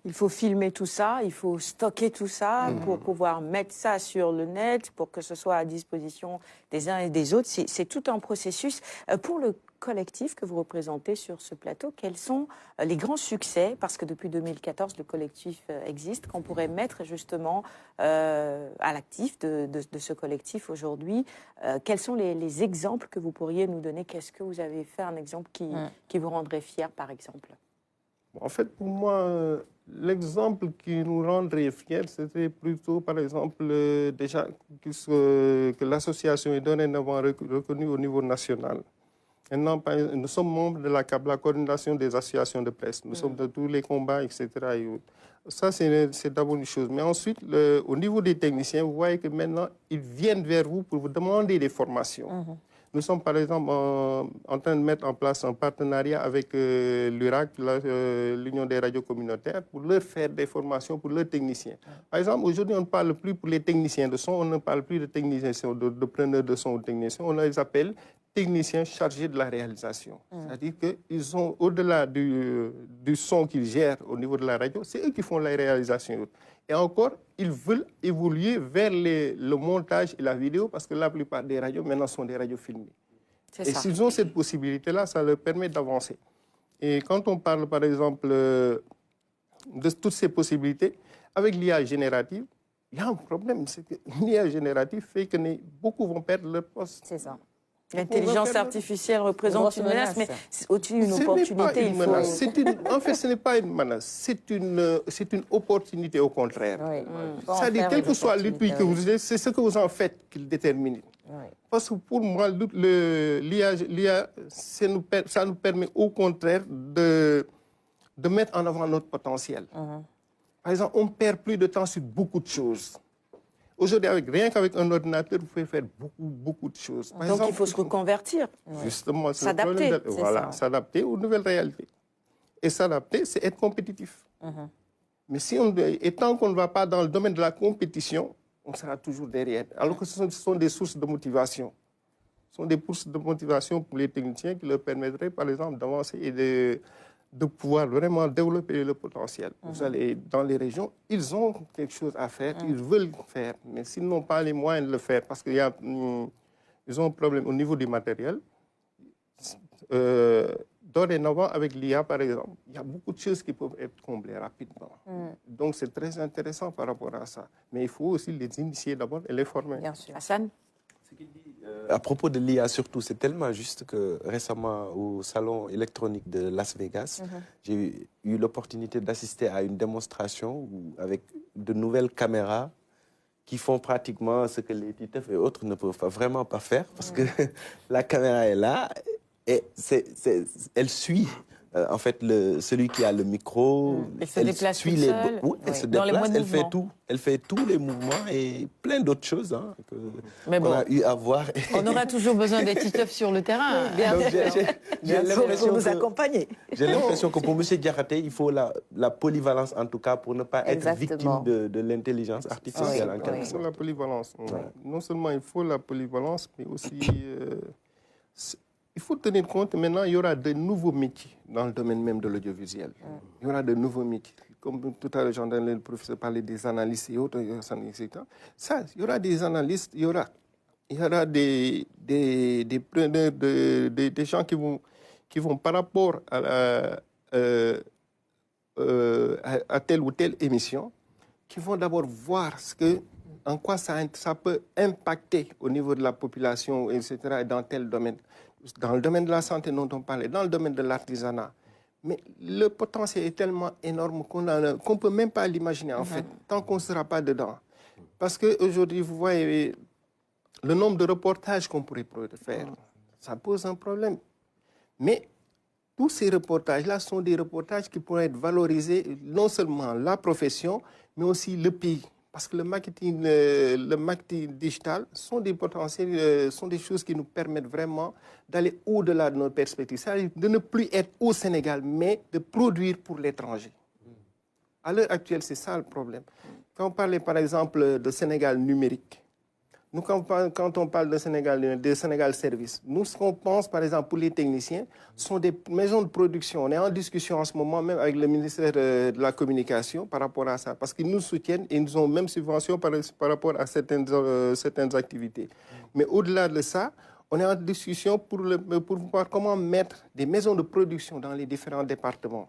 Il faut filmer tout ça, il faut stocker tout ça pour pouvoir mettre ça sur le net, pour que ce soit à disposition des uns et des autres. C'est tout un processus. Pour le collectif que vous représentez sur ce plateau, quels sont les grands succès, parce que depuis 2014, le collectif existe, qu'on pourrait mettre justement à l'actif de ce collectif aujourd'hui. Quels sont les exemples que vous pourriez nous donner? Qu'est-ce que vous avez fait, un exemple qui vous rendrait fier, par exemple? En fait, pour moi, l'exemple qui nous rendrait fiers, c'était plutôt, par exemple, déjà que l'association est dorénavant reconnue au niveau national. Maintenant, nous sommes membres de la CAP, la coordination des associations de presse. Nous sommes de tous les combats, etc. Ça, c'est d'abord une chose. Mais ensuite, au niveau des techniciens, vous voyez que maintenant, ils viennent vers vous pour vous demander des formations. Nous sommes, par exemple, en train de mettre en place un partenariat avec l'URAC, l'Union des radios communautaires, pour leur faire des formations pour leurs techniciens. Par exemple, aujourd'hui, on ne parle plus pour les techniciens de son, on ne parle plus de techniciens, de preneurs de son ou techniciens, on les appelle techniciens chargés de la réalisation. C'est-à-dire qu'ils sont, au-delà du son qu'ils gèrent au niveau de la radio, c'est eux qui font la réalisation. Et encore, ils veulent évoluer vers le montage et la vidéo, parce que la plupart des radios maintenant sont des radios filmées. Et s'ils ont cette possibilité-là, ça leur permet d'avancer. Et quand on parle, par exemple, de toutes ces possibilités, avec l'IA générative, il y a un problème, c'est que l'IA générative fait que beaucoup vont perdre leur poste. C'est ça. L'intelligence artificielle représente une menace, mais au-dessus d'une opportunité, En fait, ce n'est pas une menace, c'est une opportunité au contraire. C'est-à-dire, quel que soit l'outil que vous avez, c'est ce que vous en faites qui le détermine. Parce que pour moi, l'IA, ça nous permet au contraire de mettre en avant notre potentiel. Par exemple, on perd plus de temps sur beaucoup de choses. Aujourd'hui, rien qu'avec un ordinateur, vous pouvez faire beaucoup de choses. Par exemple, il faut se reconvertir. Justement, s'adapter. Voilà, s'adapter aux nouvelles réalités. Et s'adapter, c'est être compétitif. Mais tant qu'on ne va pas dans le domaine de la compétition, on sera toujours derrière. Alors que ce sont des sources de motivation. Ce sont des sources de motivation pour les techniciens qui leur permettraient, par exemple, d'avancer et de pouvoir vraiment développer le potentiel. Vous allez dans les régions, ils ont quelque chose à faire, ils veulent faire, mais s'ils n'ont pas les moyens de le faire, parce qu'ils ont un problème au niveau du matériel, dorénavant, avec l'IA, par exemple, il y a beaucoup de choses qui peuvent être comblées rapidement. Donc, c'est très intéressant par rapport à ça. Mais il faut aussi les initier d'abord et les former. Bien sûr. Hassan? À propos de l'IA surtout, c'est tellement juste que récemment au salon électronique de Las Vegas, j'ai eu l'opportunité d'assister à une démonstration avec de nouvelles caméras qui font pratiquement ce que les TITEF et autres ne peuvent vraiment pas faire, parce que la caméra est là et elle suit en fait celui qui a le micro. Elle se déplace toute seule. Elle se déplace, elle fait tous les mouvements et plein d'autres choses qu'on a eu à voir. On aura toujours besoin des TITEF sur le terrain. J'ai l'impression nous accompagner. J'ai l'impression que pour M. Diakhaté, il faut la polyvalence, en tout cas, pour ne pas être victime de l'intelligence artificielle. C'est la polyvalence. Non seulement il faut la polyvalence, mais aussi il faut tenir compte, maintenant, il y aura de nouveaux métiers dans le domaine même de l'audiovisuel. Il y aura de nouveaux métiers. Comme tout à l'heure, j'entendais le professeur parler des analystes et autres, etc. Ça, il y aura des analystes, il y aura des preneurs, des gens qui vont par rapport à telle ou telle émission, qui vont d'abord voir en quoi ça peut impacter au niveau de la population, etc., et dans tel domaine. Dans le domaine de la santé dont on parlait, dans le domaine de l'artisanat. Mais le potentiel est tellement énorme qu'on ne peut même pas l'imaginer, en fait, tant qu'on ne sera pas dedans. Parce qu'aujourd'hui, vous voyez, le nombre de reportages qu'on pourrait faire, ça pose un problème. Mais tous ces reportages-là sont des reportages qui pourraient être valorisés, non seulement la profession, mais aussi le pays. Parce que le marketing digital sont des potentiels, sont des choses qui nous permettent vraiment d'aller au-delà de nos perspectives. C'est-à-dire de ne plus être au Sénégal, mais de produire pour l'étranger. À l'heure actuelle, c'est ça le problème. Quand on parlait par exemple de Sénégal numérique, nous, quand on parle de Sénégal Service, nous, ce qu'on pense, par exemple, pour les techniciens, sont des maisons de production. On est en discussion en ce moment même avec le ministère de la Communication par rapport à ça, parce qu'ils nous soutiennent et ils nous ont même subvention par rapport à certaines activités. Mais au-delà de ça, on est en discussion pour voir comment mettre des maisons de production dans les différents départements,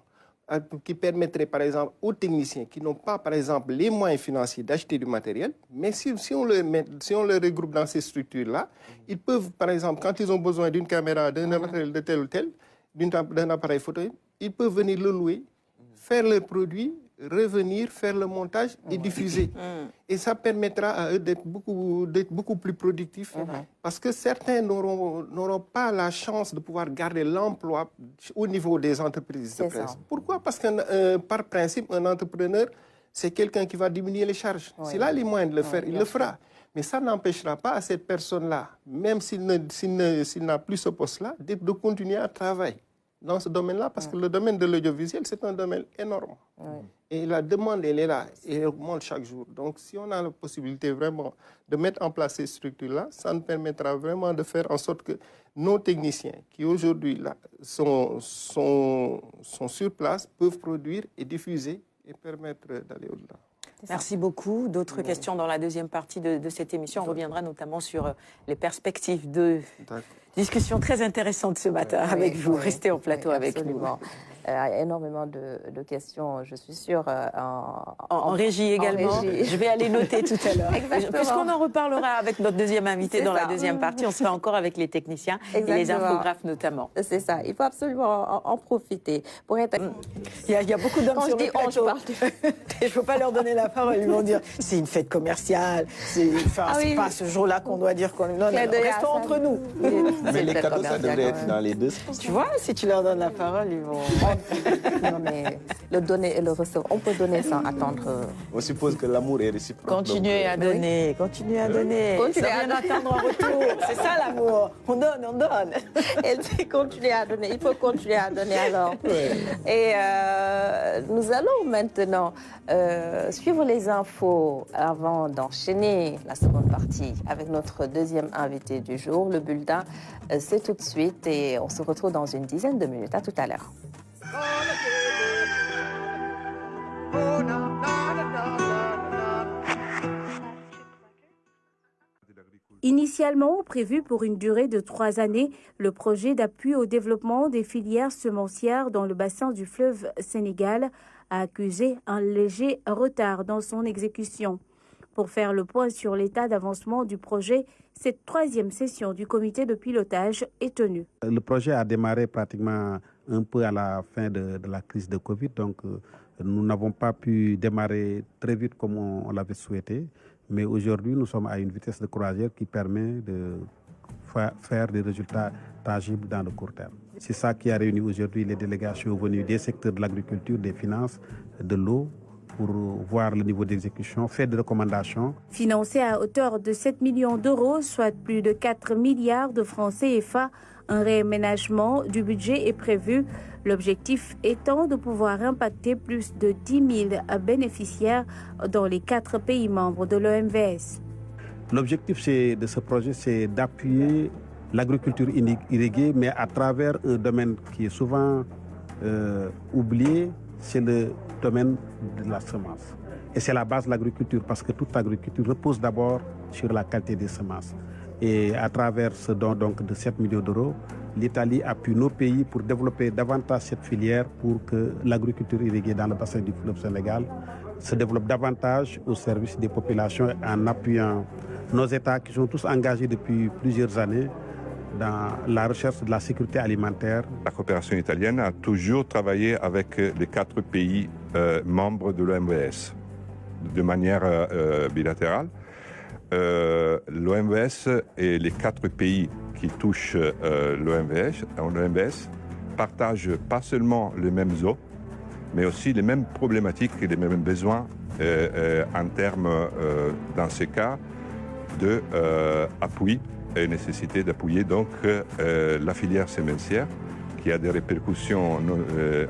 qui permettrait, par exemple, aux techniciens qui n'ont pas, par exemple, les moyens financiers d'acheter du matériel, mais si on les regroupe dans ces structures-là, ils peuvent, par exemple, quand ils ont besoin d'une caméra, d'un matériel de tel ou tel, d'un appareil photo, ils peuvent venir le louer, faire le produit, revenir, faire le montage et diffuser. Et ça permettra à eux d'être beaucoup plus productifs, parce que certains n'auront pas la chance de pouvoir garder l'emploi au niveau des entreprises de presse. Pourquoi? Parce que par principe, un entrepreneur, c'est quelqu'un qui va diminuer les charges. S'il a les moyens de le faire, il le fera. Mais ça n'empêchera pas à cette personne-là, même s'il n'a plus ce poste-là, de continuer à travailler dans ce domaine-là, parce que le domaine de l'audiovisuel, c'est un domaine énorme. Et la demande, elle est là, et elle augmente chaque jour. Donc, si on a la possibilité vraiment de mettre en place ces structures-là, ça nous permettra vraiment de faire en sorte que nos techniciens, qui aujourd'hui sont sur place, peuvent produire et diffuser et permettre d'aller au-delà. Merci beaucoup. D'autres questions dans la deuxième partie de cette émission. On reviendra notamment sur les perspectives de discussion très intéressante ce matin avec vous. Restez en plateau avec nous. Énormément de questions, je suis sûre. En régie également. Régie. Je vais aller noter tout à l'heure. Exactement. Puisqu'on en reparlera avec notre deuxième invité dans la deuxième partie, on sera encore avec les techniciens et les infographes notamment. C'est ça, il faut absolument en profiter. Pour être... Il y a beaucoup d'hommes sur le plateau. Je ne peux pas leur donner la parole, ils vont dire c'est une fête commerciale, c'est pas ce jour-là qu'on doit dire qu'on... Non, restons entre nous. Mais les cadeaux, ça devrait être dans les deux sens. Tu vois, si tu leur donnes la parole, ils vont... Non, mais le donner et le recevoir, on peut donner sans attendre. On suppose que l'amour est réciproque. Continuez à donner, continuez à donner. Continuez à attendre en retour. C'est ça l'amour. On donne, on donne. Elle dit continuer à donner. Il faut continuer à donner alors. Et nous allons maintenant suivre les infos avant d'enchaîner la seconde partie avec notre deuxième invité du jour. Le bulletin, c'est tout de suite et on se retrouve dans une dizaine de minutes. À tout à l'heure. Initialement prévu pour une durée de 3 années, le projet d'appui au développement des filières semencières dans le bassin du fleuve Sénégal a accusé un léger retard dans son exécution. Pour faire le point sur l'état d'avancement du projet, cette 3e session du comité de pilotage est tenue. Le projet a démarré pratiquement un peu à la fin de la crise de Covid, donc nous n'avons pas pu démarrer très vite comme on l'avait souhaité. Mais aujourd'hui, nous sommes à une vitesse de croisière qui permet de faire des résultats tangibles dans le court terme. C'est ça qui a réuni aujourd'hui les délégations venues des secteurs de l'agriculture, des finances, de l'eau, pour voir le niveau d'exécution, faire des recommandations. Financé à hauteur de 7 millions d'euros, soit plus de 4 milliards de francs CFA, un réaménagement du budget est prévu. L'objectif étant de pouvoir impacter plus de 10 000 bénéficiaires dans les 4 pays membres de l'OMVS. L'objectif de ce projet, c'est d'appuyer l'agriculture irriguée, mais à travers un domaine qui est souvent oublié, c'est le domaine de la semence. Et c'est la base de l'agriculture, parce que toute agriculture repose d'abord sur la qualité des semences. Et à travers ce don donc, de 7 millions d'euros, l'Italie appuie nos pays pour développer davantage cette filière pour que l'agriculture irriguée dans le bassin du fleuve Sénégal se développe davantage au service des populations en appuyant nos États qui sont tous engagés depuis plusieurs années dans la recherche de la sécurité alimentaire. La coopération italienne a toujours travaillé avec les 4 pays membres de l'OMVS de manière bilatérale. L'OMVS et les 4 pays qui touchent l'OMVS partagent pas seulement les mêmes eaux, mais aussi les mêmes problématiques et les mêmes besoins en termes, dans ces cas, d'appui et nécessité d'appuyer donc la filière sémencière qui a des répercussions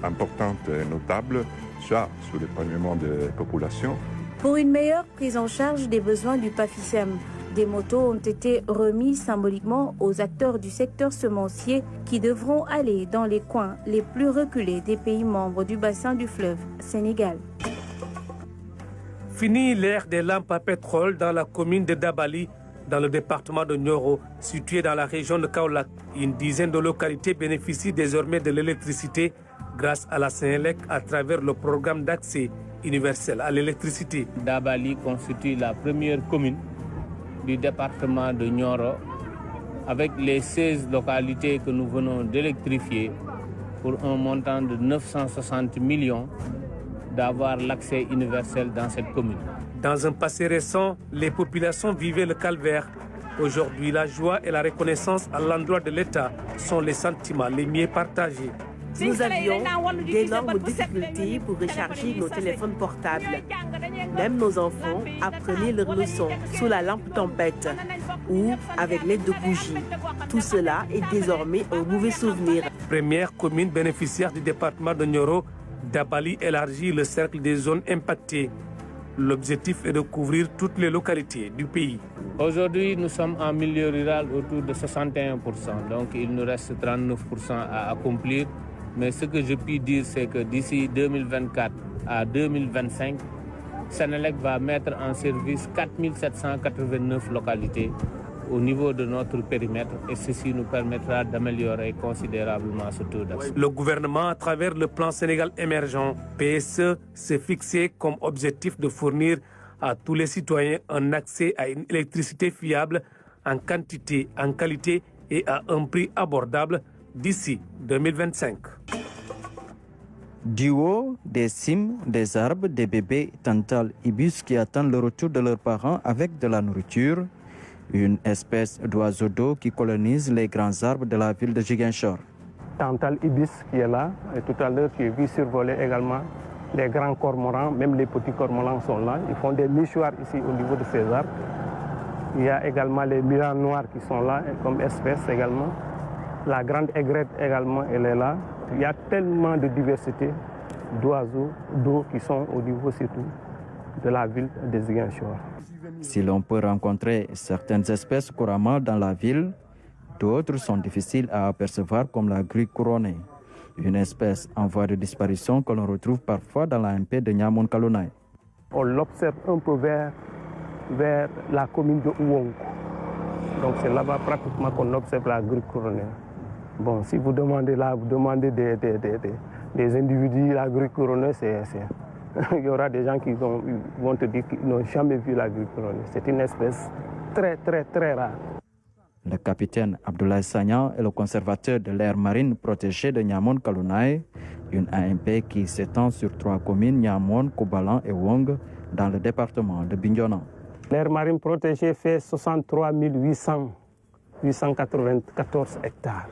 importantes et notables, soit sur l'épanouissement des populations. Pour une meilleure prise en charge des besoins du PAFISEM, des motos ont été remises symboliquement aux acteurs du secteur semencier qui devront aller dans les coins les plus reculés des pays membres du bassin du fleuve Sénégal. Fini l'ère des lampes à pétrole dans la commune de Dabali, dans le département de Nioro, situé dans la région de Kaolack. Une dizaine de localités bénéficient désormais de l'électricité grâce à la Sénélec à travers le programme d'accès universel à l'électricité. Dabali constitue la première commune du département de Nioro avec les 16 localités que nous venons d'électrifier pour un montant de 960 millions d'avoir l'accès universel dans cette commune. Dans un passé récent, les populations vivaient le calvaire. Aujourd'hui, la joie et la reconnaissance à l'endroit de l'État sont les sentiments les mieux partagés. Nous avions d'énormes difficultés pour recharger nos téléphones portables. Même nos enfants apprenaient leurs leçons sous la lampe tempête ou avec l'aide de bougies. Tout cela est désormais un mauvais souvenir. Première commune bénéficiaire du département de Nioro, Dabali élargit le cercle des zones impactées. L'objectif est de couvrir toutes les localités du pays. Aujourd'hui, nous sommes en milieu rural autour de 61%, donc il nous reste 39% à accomplir. Mais ce que je puis dire, c'est que d'ici 2024 à 2025, Sénélec va mettre en service 4789 localités au niveau de notre périmètre et ceci nous permettra d'améliorer considérablement ce taux d'accès. Le gouvernement, à travers le plan Sénégal émergent, PSE, s'est fixé comme objectif de fournir à tous les citoyens un accès à une électricité fiable en quantité, en qualité et à un prix abordable d'ici 2025. Du haut des cimes, des arbres, des bébés tantales ibis qui attendent le retour de leurs parents avec de la nourriture, une espèce d'oiseau d'eau qui colonise les grands arbres de la ville de Ziguinchor. Tantale ibis qui est là, et tout à l'heure j'ai vu survoler également les grands cormorans, même les petits cormorans sont là, ils font des nichoirs ici au niveau de ces arbres. Il y a également les mirans noirs qui sont là comme espèce également. La grande aigrette également, elle est là. Il y a tellement de diversité d'oiseaux d'eau qui sont au niveau surtout de la ville de Ziguinchor. Si l'on peut rencontrer certaines espèces couramment dans la ville, d'autres sont difficiles à apercevoir comme la grue couronnée, une espèce en voie de disparition que l'on retrouve parfois dans la MP de Niamon Kalonai. On l'observe un peu vers la commune de Ouongo. Donc c'est là-bas pratiquement qu'on observe la grue couronnée. Bon, si vous demandez là, vous demandez des individus, la grue couronnée, il y aura des gens qui vont te dire qu'ils n'ont jamais vu la grue couronnée. C'est une espèce très, très, très rare. Le capitaine Abdoulaye Sagnan est le conservateur de l'aire marine protégée de Niamon Kalonai, une AMP qui s'étend sur 3 communes, Niamon, Koubalan et Wong, dans le département de Bignona. L'aire marine protégée fait 63 894 hectares.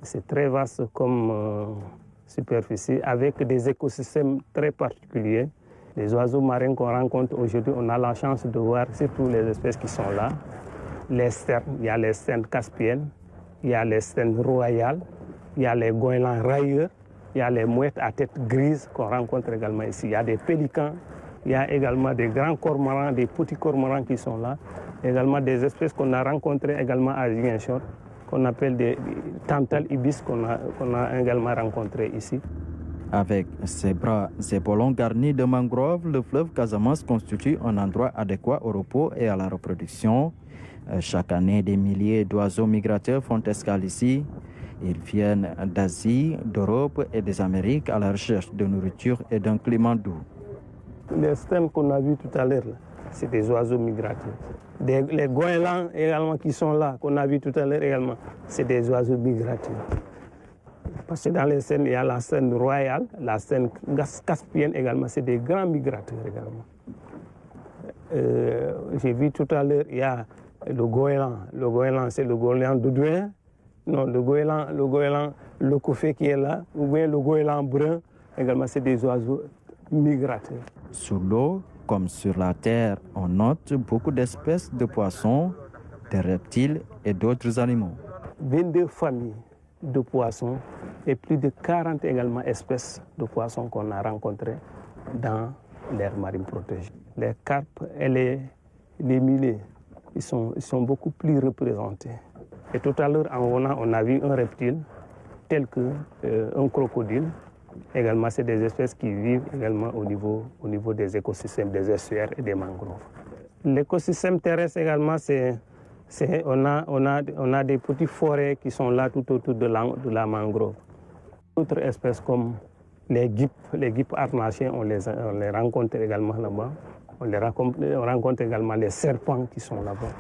C'est très vaste comme superficie avec des écosystèmes très particuliers. Les oiseaux marins qu'on rencontre aujourd'hui, on a la chance de voir surtout les espèces qui sont là. Les sternes, il y a les sternes caspiennes, il y a les sternes royales, il y a les goélands railleurs, il y a les mouettes à tête grise qu'on rencontre également ici. Il y a des pélicans, il y a également des grands cormorans, des petits cormorans qui sont là. Également des espèces qu'on a rencontrées également à Ziguinchor, qu'on appelle des tantales ibis qu'on a également rencontrées ici. Avec ses bras et bollons garnis de mangroves, le fleuve Casamance constitue un endroit adéquat au repos et à la reproduction. Chaque année, des milliers d'oiseaux migrateurs font escale ici. Ils viennent d'Asie, d'Europe et des Amériques à la recherche de nourriture et d'un climat doux. Les sternes qu'on a vus tout à l'heure, c'est des oiseaux migrateurs. Les goélands également qui sont là, qu'on a vus tout à l'heure également, c'est des oiseaux migrateurs. Parce que dans les sternes, il y a la sterne royale, la sterne caspienne également, c'est des grands migrateurs également. J'ai vu tout à l'heure, il y a le goéland. Le goéland, c'est le goéland doudouin. Non, le goéland, le coffet qui est là, ou bien le goéland brun, également, c'est des oiseaux migrateurs. Sous l'eau, comme sur la terre, on note beaucoup d'espèces de poissons, de reptiles et d'autres animaux. 22 familles de poissons et plus de 40 également espèces de poissons qu'on a rencontrées dans l'aire marine protégée. Les carpes et les mulets, ils sont beaucoup plus représentés. Et tout à l'heure, en venant, on a vu un reptile tel qu'un crocodile. Également, c'est des espèces qui vivent également au niveau des écosystèmes, des estuaires et des mangroves. L'écosystème terrestre également, on a des petites forêts qui sont là tout autour de la mangrove. D'autres espèces comme les guipes harnachiens, on les rencontre également là-bas. On rencontre également les serpents qui sont là-bas.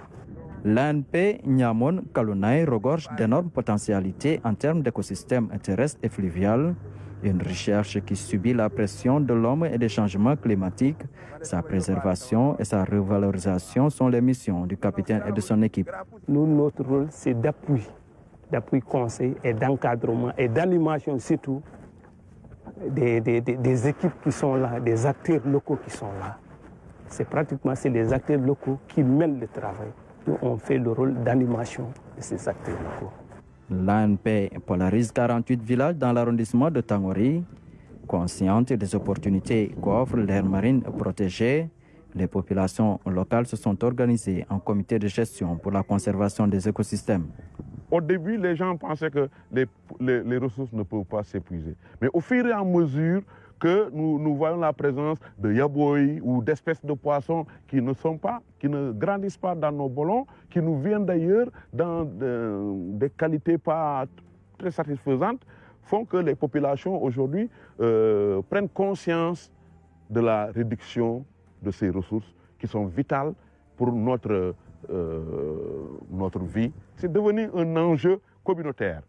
L'ANP Niamon Kalunai regorge d'énormes potentialités en termes d'écosystèmes terrestres et fluvial. Une recherche qui subit la pression de l'homme et des changements climatiques. Sa préservation et sa revalorisation sont les missions du capitaine et de son équipe. Nous, notre rôle, c'est d'appui conseil et d'encadrement et d'animation surtout des équipes qui sont là, des acteurs locaux qui sont là. C'est les acteurs locaux qui mènent le travail. Nous, on fait le rôle d'animation de ces acteurs locaux. L'ANP polarise 48 villages dans l'arrondissement de Tangori. Conscientes des opportunités qu'offre l'aire marine protégée, les populations locales se sont organisées en comité de gestion pour la conservation des écosystèmes. Au début, les gens pensaient que les ressources ne peuvent pas s'épuiser. Mais au fur et à mesure que nous voyons la présence de yaboï ou d'espèces de poissons qui ne grandissent pas dans nos ballons, qui nous viennent d'ailleurs dans des qualités pas très satisfaisantes, font que les populations aujourd'hui prennent conscience de la réduction de ces ressources qui sont vitales pour notre vie. C'est devenu un enjeu communautaire.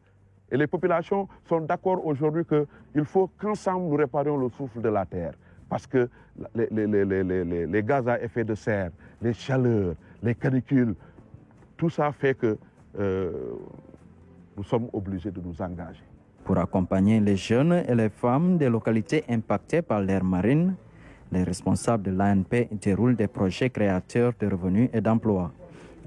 Et les populations sont d'accord aujourd'hui qu'il faut qu'ensemble nous réparions le souffle de la terre. Parce que les gaz à effet de serre, les chaleurs, les canicules, tout ça fait que nous sommes obligés de nous engager. Pour accompagner les jeunes et les femmes des localités impactées par l'aire marine, les responsables de l'ANP déroulent des projets créateurs de revenus et d'emplois.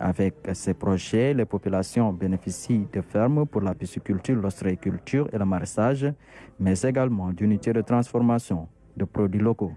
Avec ces projets, les populations bénéficient de fermes pour la pisciculture, l'ostréiculture et le maraîchage, mais également d'unités de transformation de produits locaux.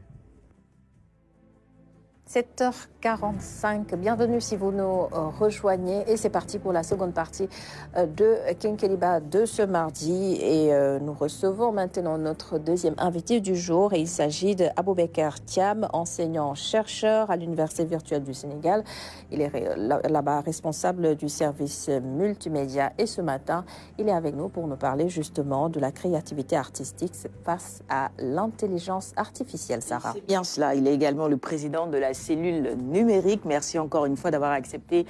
7h45, bienvenue si vous nous rejoignez et c'est parti pour la seconde partie de King Keliba de ce mardi et nous recevons maintenant notre deuxième invité du jour et il s'agit d'Aboubacar Thiam, enseignant-chercheur à l'Université virtuelle du Sénégal. Il est là-bas responsable du service multimédia et ce matin, il est avec nous pour nous parler justement de la créativité artistique face à l'intelligence artificielle, Sarah. C'est bien cela, il est également le président de la cellule numérique. Merci encore une fois d'avoir accepté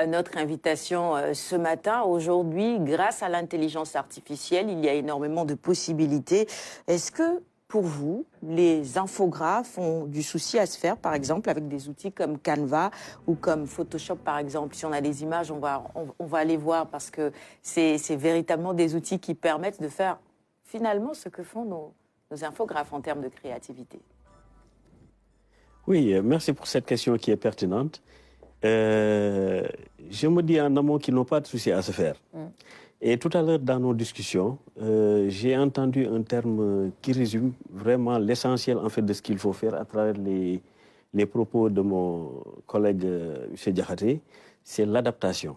notre invitation ce matin. Aujourd'hui, grâce à l'intelligence artificielle, il y a énormément de possibilités. Est-ce que, pour vous, les infographes ont du souci à se faire, par exemple, avec des outils comme Canva ou comme Photoshop, par exemple? Si on a des images, on va les voir parce que c'est véritablement des outils qui permettent de faire finalement ce que font nos infographes en termes de créativité. Oui, merci pour cette question qui est pertinente. Je me dis en amont qu'ils n'ont pas de souci à se faire. Et tout à l'heure, dans nos discussions, j'ai entendu un terme qui résume vraiment l'essentiel en fait, de ce qu'il faut faire à travers les propos de mon collègue M. Diakhaté, c'est l'adaptation.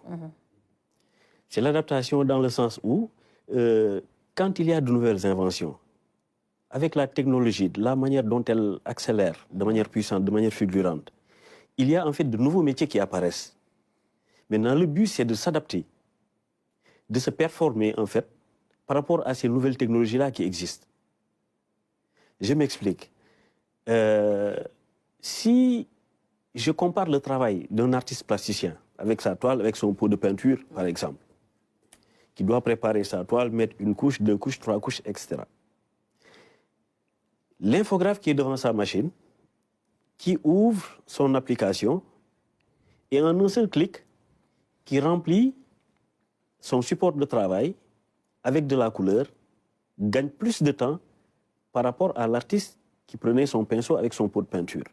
C'est l'adaptation dans le sens où, quand il y a de nouvelles inventions, avec la technologie, la manière dont elle accélère de manière puissante, de manière fulgurante, il y a en fait de nouveaux métiers qui apparaissent. Maintenant, le but, c'est de s'adapter, de se performer en fait par rapport à ces nouvelles technologies-là qui existent. Je m'explique. Si je compare le travail d'un artiste plasticien avec sa toile, avec son pot de peinture, par exemple, qui doit préparer sa toile, mettre une couche, deux couches, trois couches, etc. L'infographe qui est devant sa machine, qui ouvre son application et en un seul clic, qui remplit son support de travail avec de la couleur, gagne plus de temps par rapport à l'artiste qui prenait son pinceau avec son pot de peinture.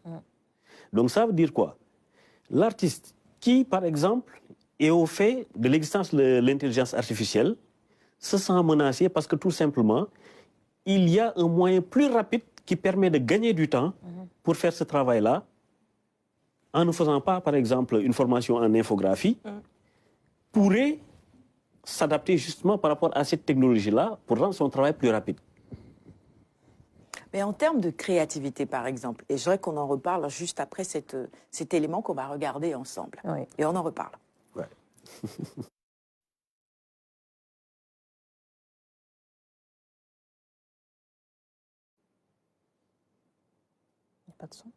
Donc ça veut dire quoi? L'artiste qui, par exemple, est au fait de l'existence de l'intelligence artificielle, se sent menacé parce que tout simplement, il y a un moyen plus rapide qui permet de gagner du temps pour faire ce travail-là, en ne faisant pas, par exemple, une formation en infographie, pourrait s'adapter justement par rapport à cette technologie-là pour rendre son travail plus rapide. Mais en termes de créativité, par exemple, et je voudrais qu'on en reparle juste après cet élément qu'on va regarder ensemble. Oui. Et on en reparle. Ouais. Il n'y a pas de son.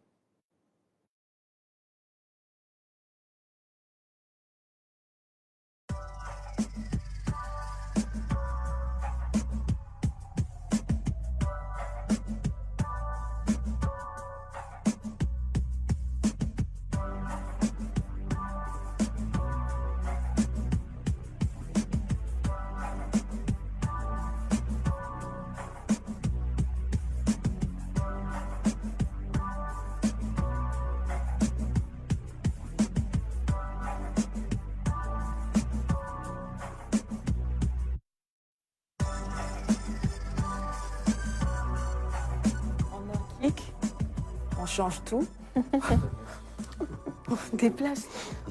On change tout.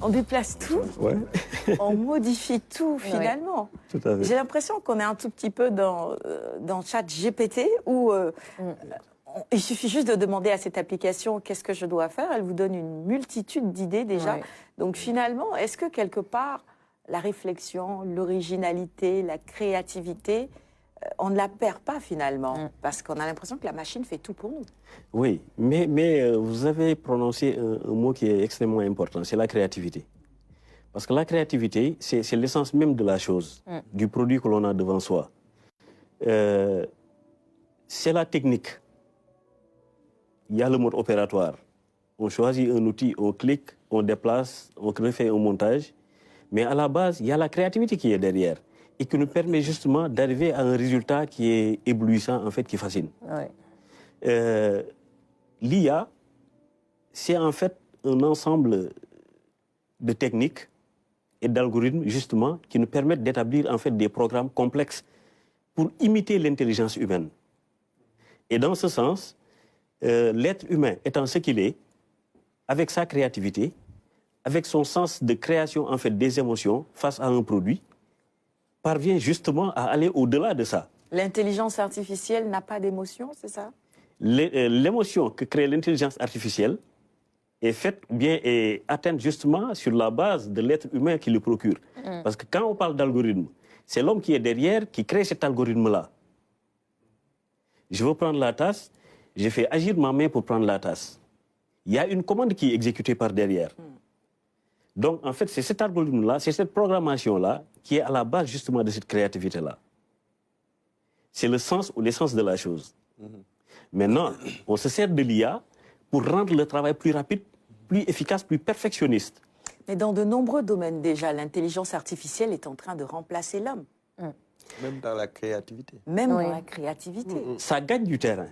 on déplace tout. Ouais. On modifie tout finalement. Tout à fait. J'ai l'impression qu'on est un tout petit peu dans ChatGPT où il suffit juste de demander à cette application qu'est-ce que je dois faire. Elle vous donne une multitude d'idées déjà. Ouais. Donc finalement, est-ce que quelque part, la réflexion, l'originalité, la créativité, on ne la perd pas finalement, parce qu'on a l'impression que la machine fait tout pour nous. Oui, mais vous avez prononcé un mot qui est extrêmement important, c'est la créativité. Parce que la créativité, c'est l'essence même de la chose, du produit que l'on a devant soi. C'est la technique. Il y a le mode opératoire. On choisit un outil, on clique, on déplace, on refait un montage. Mais à la base, il y a la créativité qui est derrière et qui nous permet justement d'arriver à un résultat qui est éblouissant, en fait, qui fascine. Ouais. L'IA, c'est en fait un ensemble de techniques et d'algorithmes, justement, qui nous permettent d'établir en fait des programmes complexes pour imiter l'intelligence humaine. Et dans ce sens, l'être humain étant ce qu'il est, avec sa créativité, avec son sens de création en fait des émotions face à un produit, parvient justement à aller au-delà de ça. L'intelligence artificielle n'a pas d'émotion, c'est ça? L'émotion que crée l'intelligence artificielle est faite bien est atteinte justement sur la base de l'être humain qui le procure. Parce que quand on parle d'algorithme, c'est l'homme qui est derrière qui crée cet algorithme-là. Je veux prendre la tasse, je fais agir ma main pour prendre la tasse. Il y a une commande qui est exécutée par derrière. Donc, en fait, c'est cet algorithme-là, c'est cette programmation-là qui est à la base justement de cette créativité-là. C'est le sens ou l'essence de la chose. Maintenant, on se sert de l'IA pour rendre le travail plus rapide, plus efficace, plus perfectionniste. Mais dans de nombreux domaines déjà, l'intelligence artificielle est en train de remplacer l'homme. Même dans la créativité. Même dans la créativité. Ça gagne du terrain.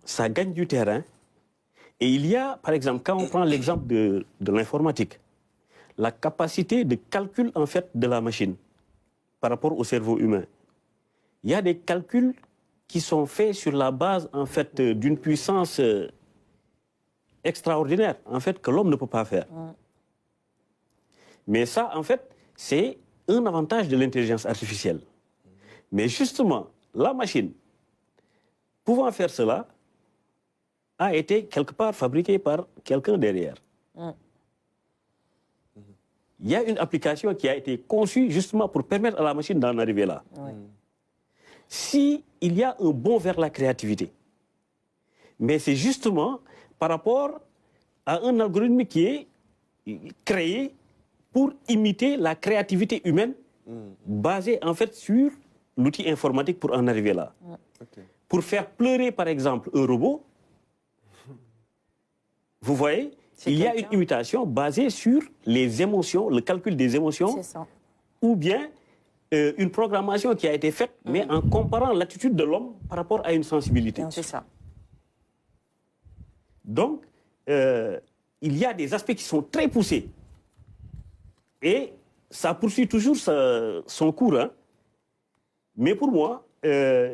Ça gagne du terrain. Et il y a, par exemple, quand on prend l'exemple de l'informatique, la capacité de calcul en fait de la machine par rapport au cerveau humain. Il y a des calculs qui sont faits sur la base en fait d'une puissance extraordinaire en fait que l'homme ne peut pas faire. Mais ça en fait c'est un avantage de l'intelligence artificielle. Mais justement la machine pouvant faire cela a été quelque part fabriquée par quelqu'un derrière. Il y a une application qui a été conçue justement pour permettre à la machine d'en arriver là. S'il y a un bond vers la créativité, mais c'est justement par rapport à un algorithme qui est créé pour imiter la créativité humaine, basée en fait sur l'outil informatique pour en arriver là. Pour faire pleurer par exemple un robot, vous voyez, il y a une imitation basée sur les émotions, le calcul des émotions, ou bien une programmation qui a été faite, mais en comparant l'attitude de l'homme par rapport à une sensibilité. C'est ça. Donc, il y a des aspects qui sont très poussés. Et ça poursuit toujours son cours. Hein. Mais pour moi,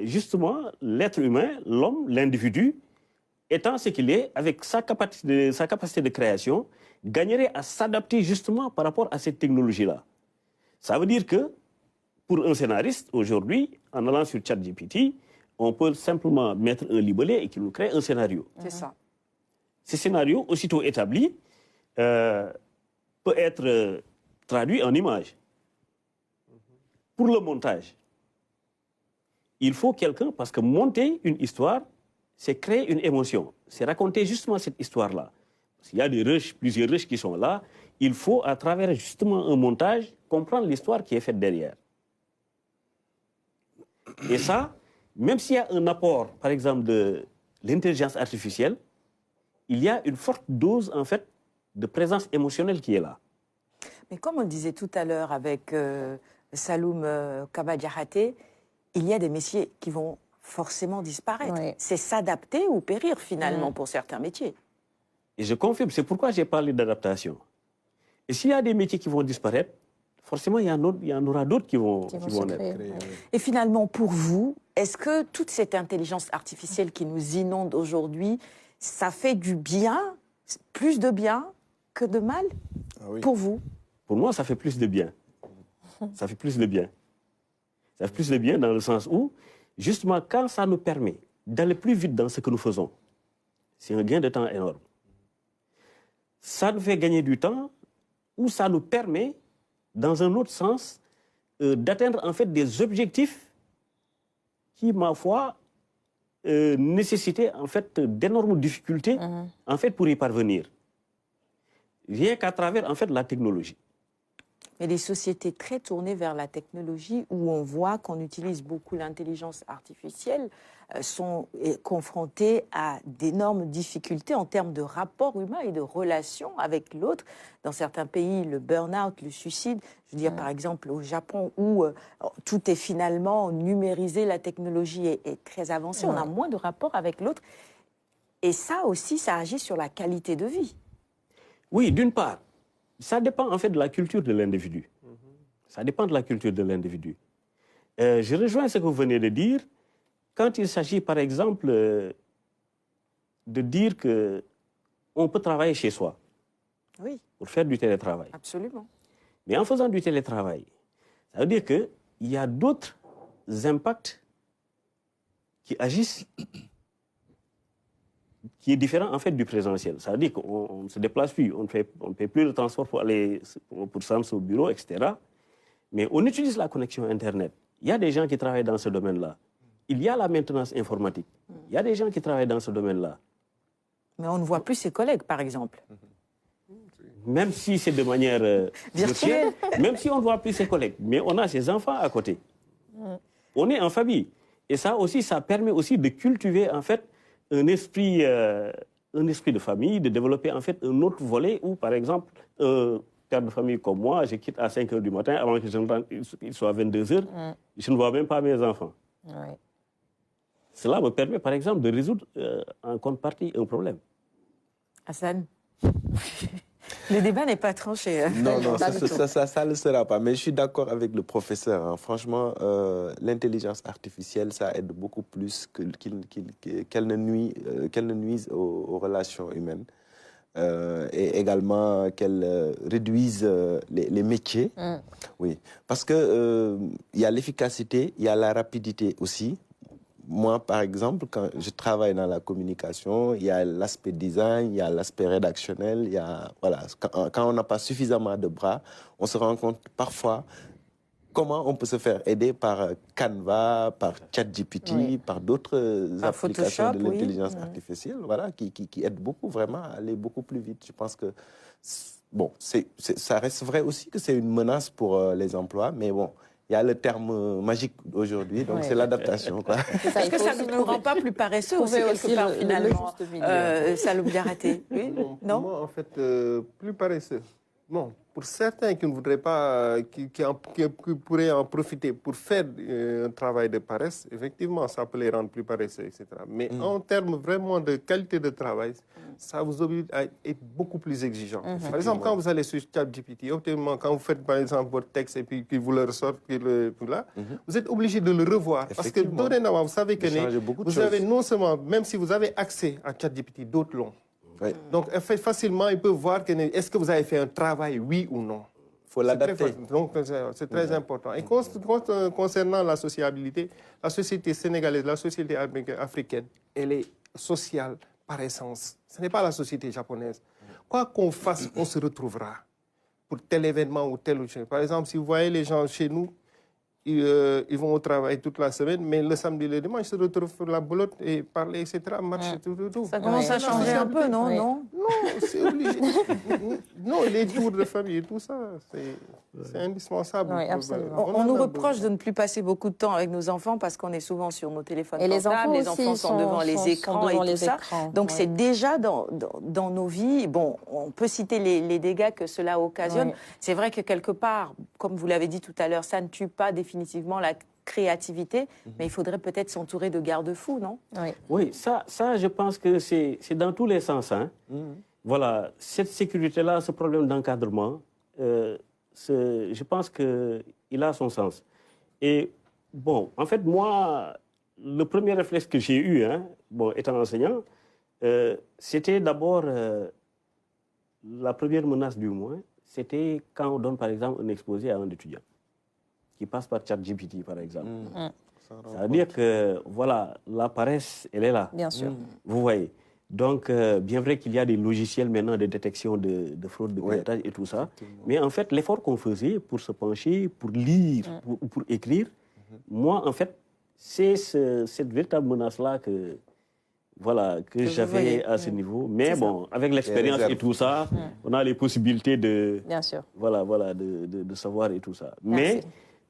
justement, l'être humain, l'homme, l'individu, étant ce qu'il est, avec sa capacité de création, gagnerait à s'adapter justement par rapport à cette technologie-là. Ça veut dire que, pour un scénariste, aujourd'hui, en allant sur ChatGPT, on peut simplement mettre un libellé et qu'il nous crée un scénario. C'est ça. Ce scénario, aussitôt établi, peut être traduit en images. Pour le montage, il faut quelqu'un, parce que monter une histoire, c'est créer une émotion. C'est raconter justement cette histoire-là. Il y a des rushs, plusieurs rushs qui sont là. Il faut, à travers justement un montage, comprendre l'histoire qui est faite derrière. Et ça, même s'il y a un apport, par exemple, de l'intelligence artificielle, il y a une forte dose, en fait, de présence émotionnelle qui est là. Mais comme on le disait tout à l'heure avec Saloum Kaba Diakhaté, il y a des métiers qui vont forcément disparaître. Oui. C'est s'adapter ou périr, finalement, pour certains métiers. Et je confirme, c'est pourquoi j'ai parlé d'adaptation. Et s'il y a des métiers qui vont disparaître, forcément, il y en aura d'autres qui vont naître. Et finalement, pour vous, est-ce que toute cette intelligence artificielle qui nous inonde aujourd'hui, ça fait du bien, plus de bien que de mal, pour vous? Pour moi, ça fait plus de bien. Ça fait plus de bien. Ça fait plus de bien dans le sens où, justement, quand ça nous permet d'aller plus vite dans ce que nous faisons, c'est un gain de temps énorme. Ça nous fait gagner du temps ou ça nous permet, dans un autre sens, d'atteindre en fait des objectifs qui, ma foi, nécessitaient en fait d'énormes difficultés en fait pour y parvenir. Rien qu'à travers en fait la technologie. Mais les sociétés très tournées vers la technologie, où on voit qu'on utilise beaucoup l'intelligence artificielle, sont confrontées à d'énormes difficultés en termes de rapport humain et de relations avec l'autre. Dans certains pays, le burn-out, le suicide, je veux dire par exemple au Japon, où tout est finalement numérisé, la technologie est très avancée, on a moins de rapport avec l'autre. Et ça aussi, ça agit sur la qualité de vie. Oui, d'une part, ça dépend en fait de la culture de l'individu. Ça dépend de la culture de l'individu. Je rejoins ce que vous venez de dire. Quand il s'agit, par exemple, de dire qu'on peut travailler chez soi pour faire du télétravail. Absolument. Mais en faisant du télétravail, ça veut dire qu'il y a d'autres impacts qui agissent, qui est différent en fait du présentiel. Ça veut dire qu'on ne se déplace plus, on ne fait plus le transport pour se rendre au bureau, etc. Mais on utilise la connexion Internet. Il y a des gens qui travaillent dans ce domaine-là. Il y a la maintenance informatique. Il y a des gens qui travaillent dans ce domaine-là. Mais on ne voit plus ses collègues, par exemple. Même si c'est de manière virtuelle, même si on ne voit plus ses collègues, mais on a ses enfants à côté. On est en famille. Et ça aussi, ça permet aussi de cultiver en fait un esprit de famille, de développer en fait un autre volet où, par exemple, un père de famille comme moi, je quitte à 5 h du matin avant qu'il soit 22 h, je ne vois même pas mes enfants. Cela me permet, par exemple, de résoudre en contrepartie un problème. Hassan, le débat n'est pas tranché. Non, ça ne le sera pas. Mais je suis d'accord avec le professeur. Hein. Franchement, l'intelligence artificielle, ça aide beaucoup plus qu'elle ne nuise aux relations humaines. Et également qu'elle réduise les métiers. Oui. Parce que il y a l'efficacité, il y a la rapidité aussi. Moi, par exemple, quand je travaille dans la communication, il y a l'aspect design, il y a l'aspect rédactionnel, il y a, voilà, quand on n'a pas suffisamment de bras, on se rend compte parfois comment on peut se faire aider par Canva, par ChatGPT, par d'autres applications de l'intelligence artificielle, voilà, qui aident beaucoup vraiment à aller beaucoup plus vite. Je pense que, bon, ça reste vrai aussi que c'est une menace pour les emplois, mais bon, il y a le terme magique aujourd'hui, donc c'est l'adaptation. Est-ce que ça ne nous rend pas plus paresseux aussi, quelque part, finalement, Saloum Diakhaté? Oui, non. Moi, en fait, plus paresseux. Non, pour certains qui ne voudraient pas, qui pourraient en profiter pour faire un travail de paresse, effectivement, ça peut les rendre plus paresseux, etc. Mais en termes vraiment de qualité de travail, ça vous oblige à être beaucoup plus exigeant. Par exemple, quand vous allez sur ChatGPT, quand vous faites par exemple votre texte et puis qu'il vous le ressort, vous êtes obligé de le revoir. Parce que dorénavant, vous savez que vous avez non seulement, même si vous avez accès à ChatGPT, d'autres l'ont. Oui. Donc, facilement, ils peuvent voir est-ce que vous avez fait un travail, oui ou non. Il faut l'adapter. Donc, c'est très important. Et concernant la sociabilité, la société sénégalaise, la société africaine, elle est sociale par essence. Ce n'est pas la société japonaise. Quoi qu'on fasse, on se retrouvera pour tel événement ou tel autre chose. Par exemple, si vous voyez les gens chez nous, ils vont au travail toute la semaine, mais le samedi et le dimanche, ils se retrouvent sur la boulotte et parler, etc., marcher, tout. Ça commence à changer un peu, non, oui. Non, c'est obligé. Non, les tours de famille, tout ça, c'est indispensable. Oui, on nous reproche de ne plus passer beaucoup de temps avec nos enfants parce qu'on est souvent sur nos téléphones portables, les enfants sont devant les écrans et tout ça. Donc c'est déjà dans nos vies. Bon, on peut citer les dégâts que cela occasionne. Oui. C'est vrai que quelque part, comme vous l'avez dit tout à l'heure, ça ne tue pas définitivement la créativité, mais il faudrait peut-être s'entourer de garde-fous, non? Oui, ça, je pense que c'est dans tous les sens. Hein. Voilà, cette sécurité-là, ce problème d'encadrement, je pense qu'il a son sens. Et bon, en fait, moi, le premier réflexe que j'ai eu, étant enseignant, c'était d'abord la première menace du moins, c'était quand on donne par exemple un exposé à un étudiant qui passe par ChatGPT, par exemple. Ça veut dire que, voilà, la paresse, elle est là. Bien sûr. Vous voyez. Donc, bien vrai qu'il y a des logiciels maintenant de détection de fraude, de piratage et tout ça. Mais en fait, l'effort qu'on faisait pour se pencher, pour lire, pour écrire, moi, en fait, c'est cette véritable menace-là que j'avais à ce niveau. Mais bon, avec l'expérience et tout ça, on a les possibilités de savoir et tout ça. Merci. Mais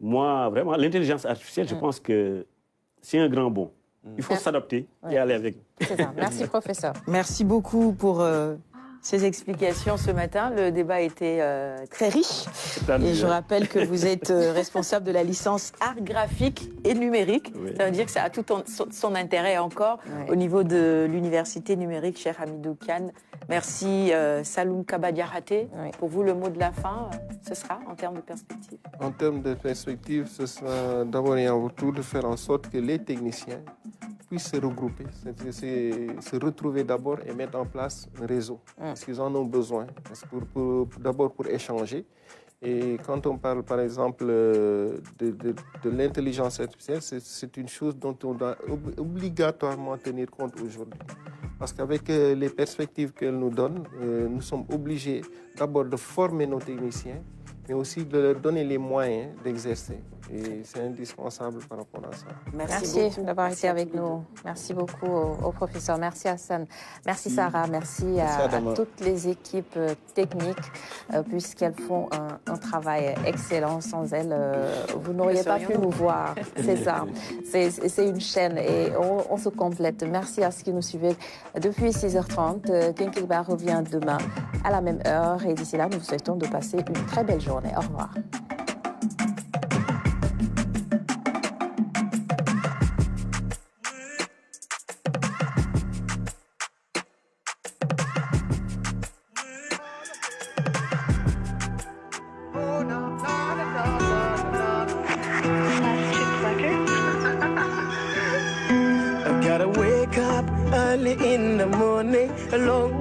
moi, vraiment, l'intelligence artificielle, je pense que c'est un grand bond. Il faut s'adapter et aller avec. C'est ça. Merci, professeur. Merci beaucoup pour ces explications ce matin. Le débat a été très riche. Et je rappelle que vous êtes responsable de la licence art graphique et numérique. Oui. Ça veut dire que ça a tout son intérêt encore au niveau de l'université numérique, cher Hamidou Kane. Merci Saloum Kabadiarate. Pour vous, le mot de la fin, ce sera en termes de perspective? En termes de perspective, ce sera d'abord et avant tout de faire en sorte que les techniciens puissent se regrouper, se retrouver d'abord et mettre en place un réseau. Parce qu'ils en ont besoin. D'abord pour échanger. Et quand on parle, par exemple, de l'intelligence artificielle, c'est une chose dont on doit obligatoirement tenir compte aujourd'hui. Parce qu'avec les perspectives qu'elle nous donne, nous sommes obligés d'abord de former nos techniciens, mais aussi de leur donner les moyens d'exercer. Et c'est indispensable par rapport à ça. Merci d'avoir été avec nous. Merci beaucoup au professeur. Merci Hassan. Merci Sarah. Merci à toutes les équipes techniques, puisqu'elles font un travail excellent. Sans elles, vous n'auriez pas pu nous voir. C'est ça. C'est une chaîne et on se complète. Merci à ceux qui nous suivaient depuis 6h30. King Kiliba revient demain à la même heure. Et d'ici là, nous vous souhaitons de passer une très belle journée. Au revoir. I gotta wake up early in the morning, a long way.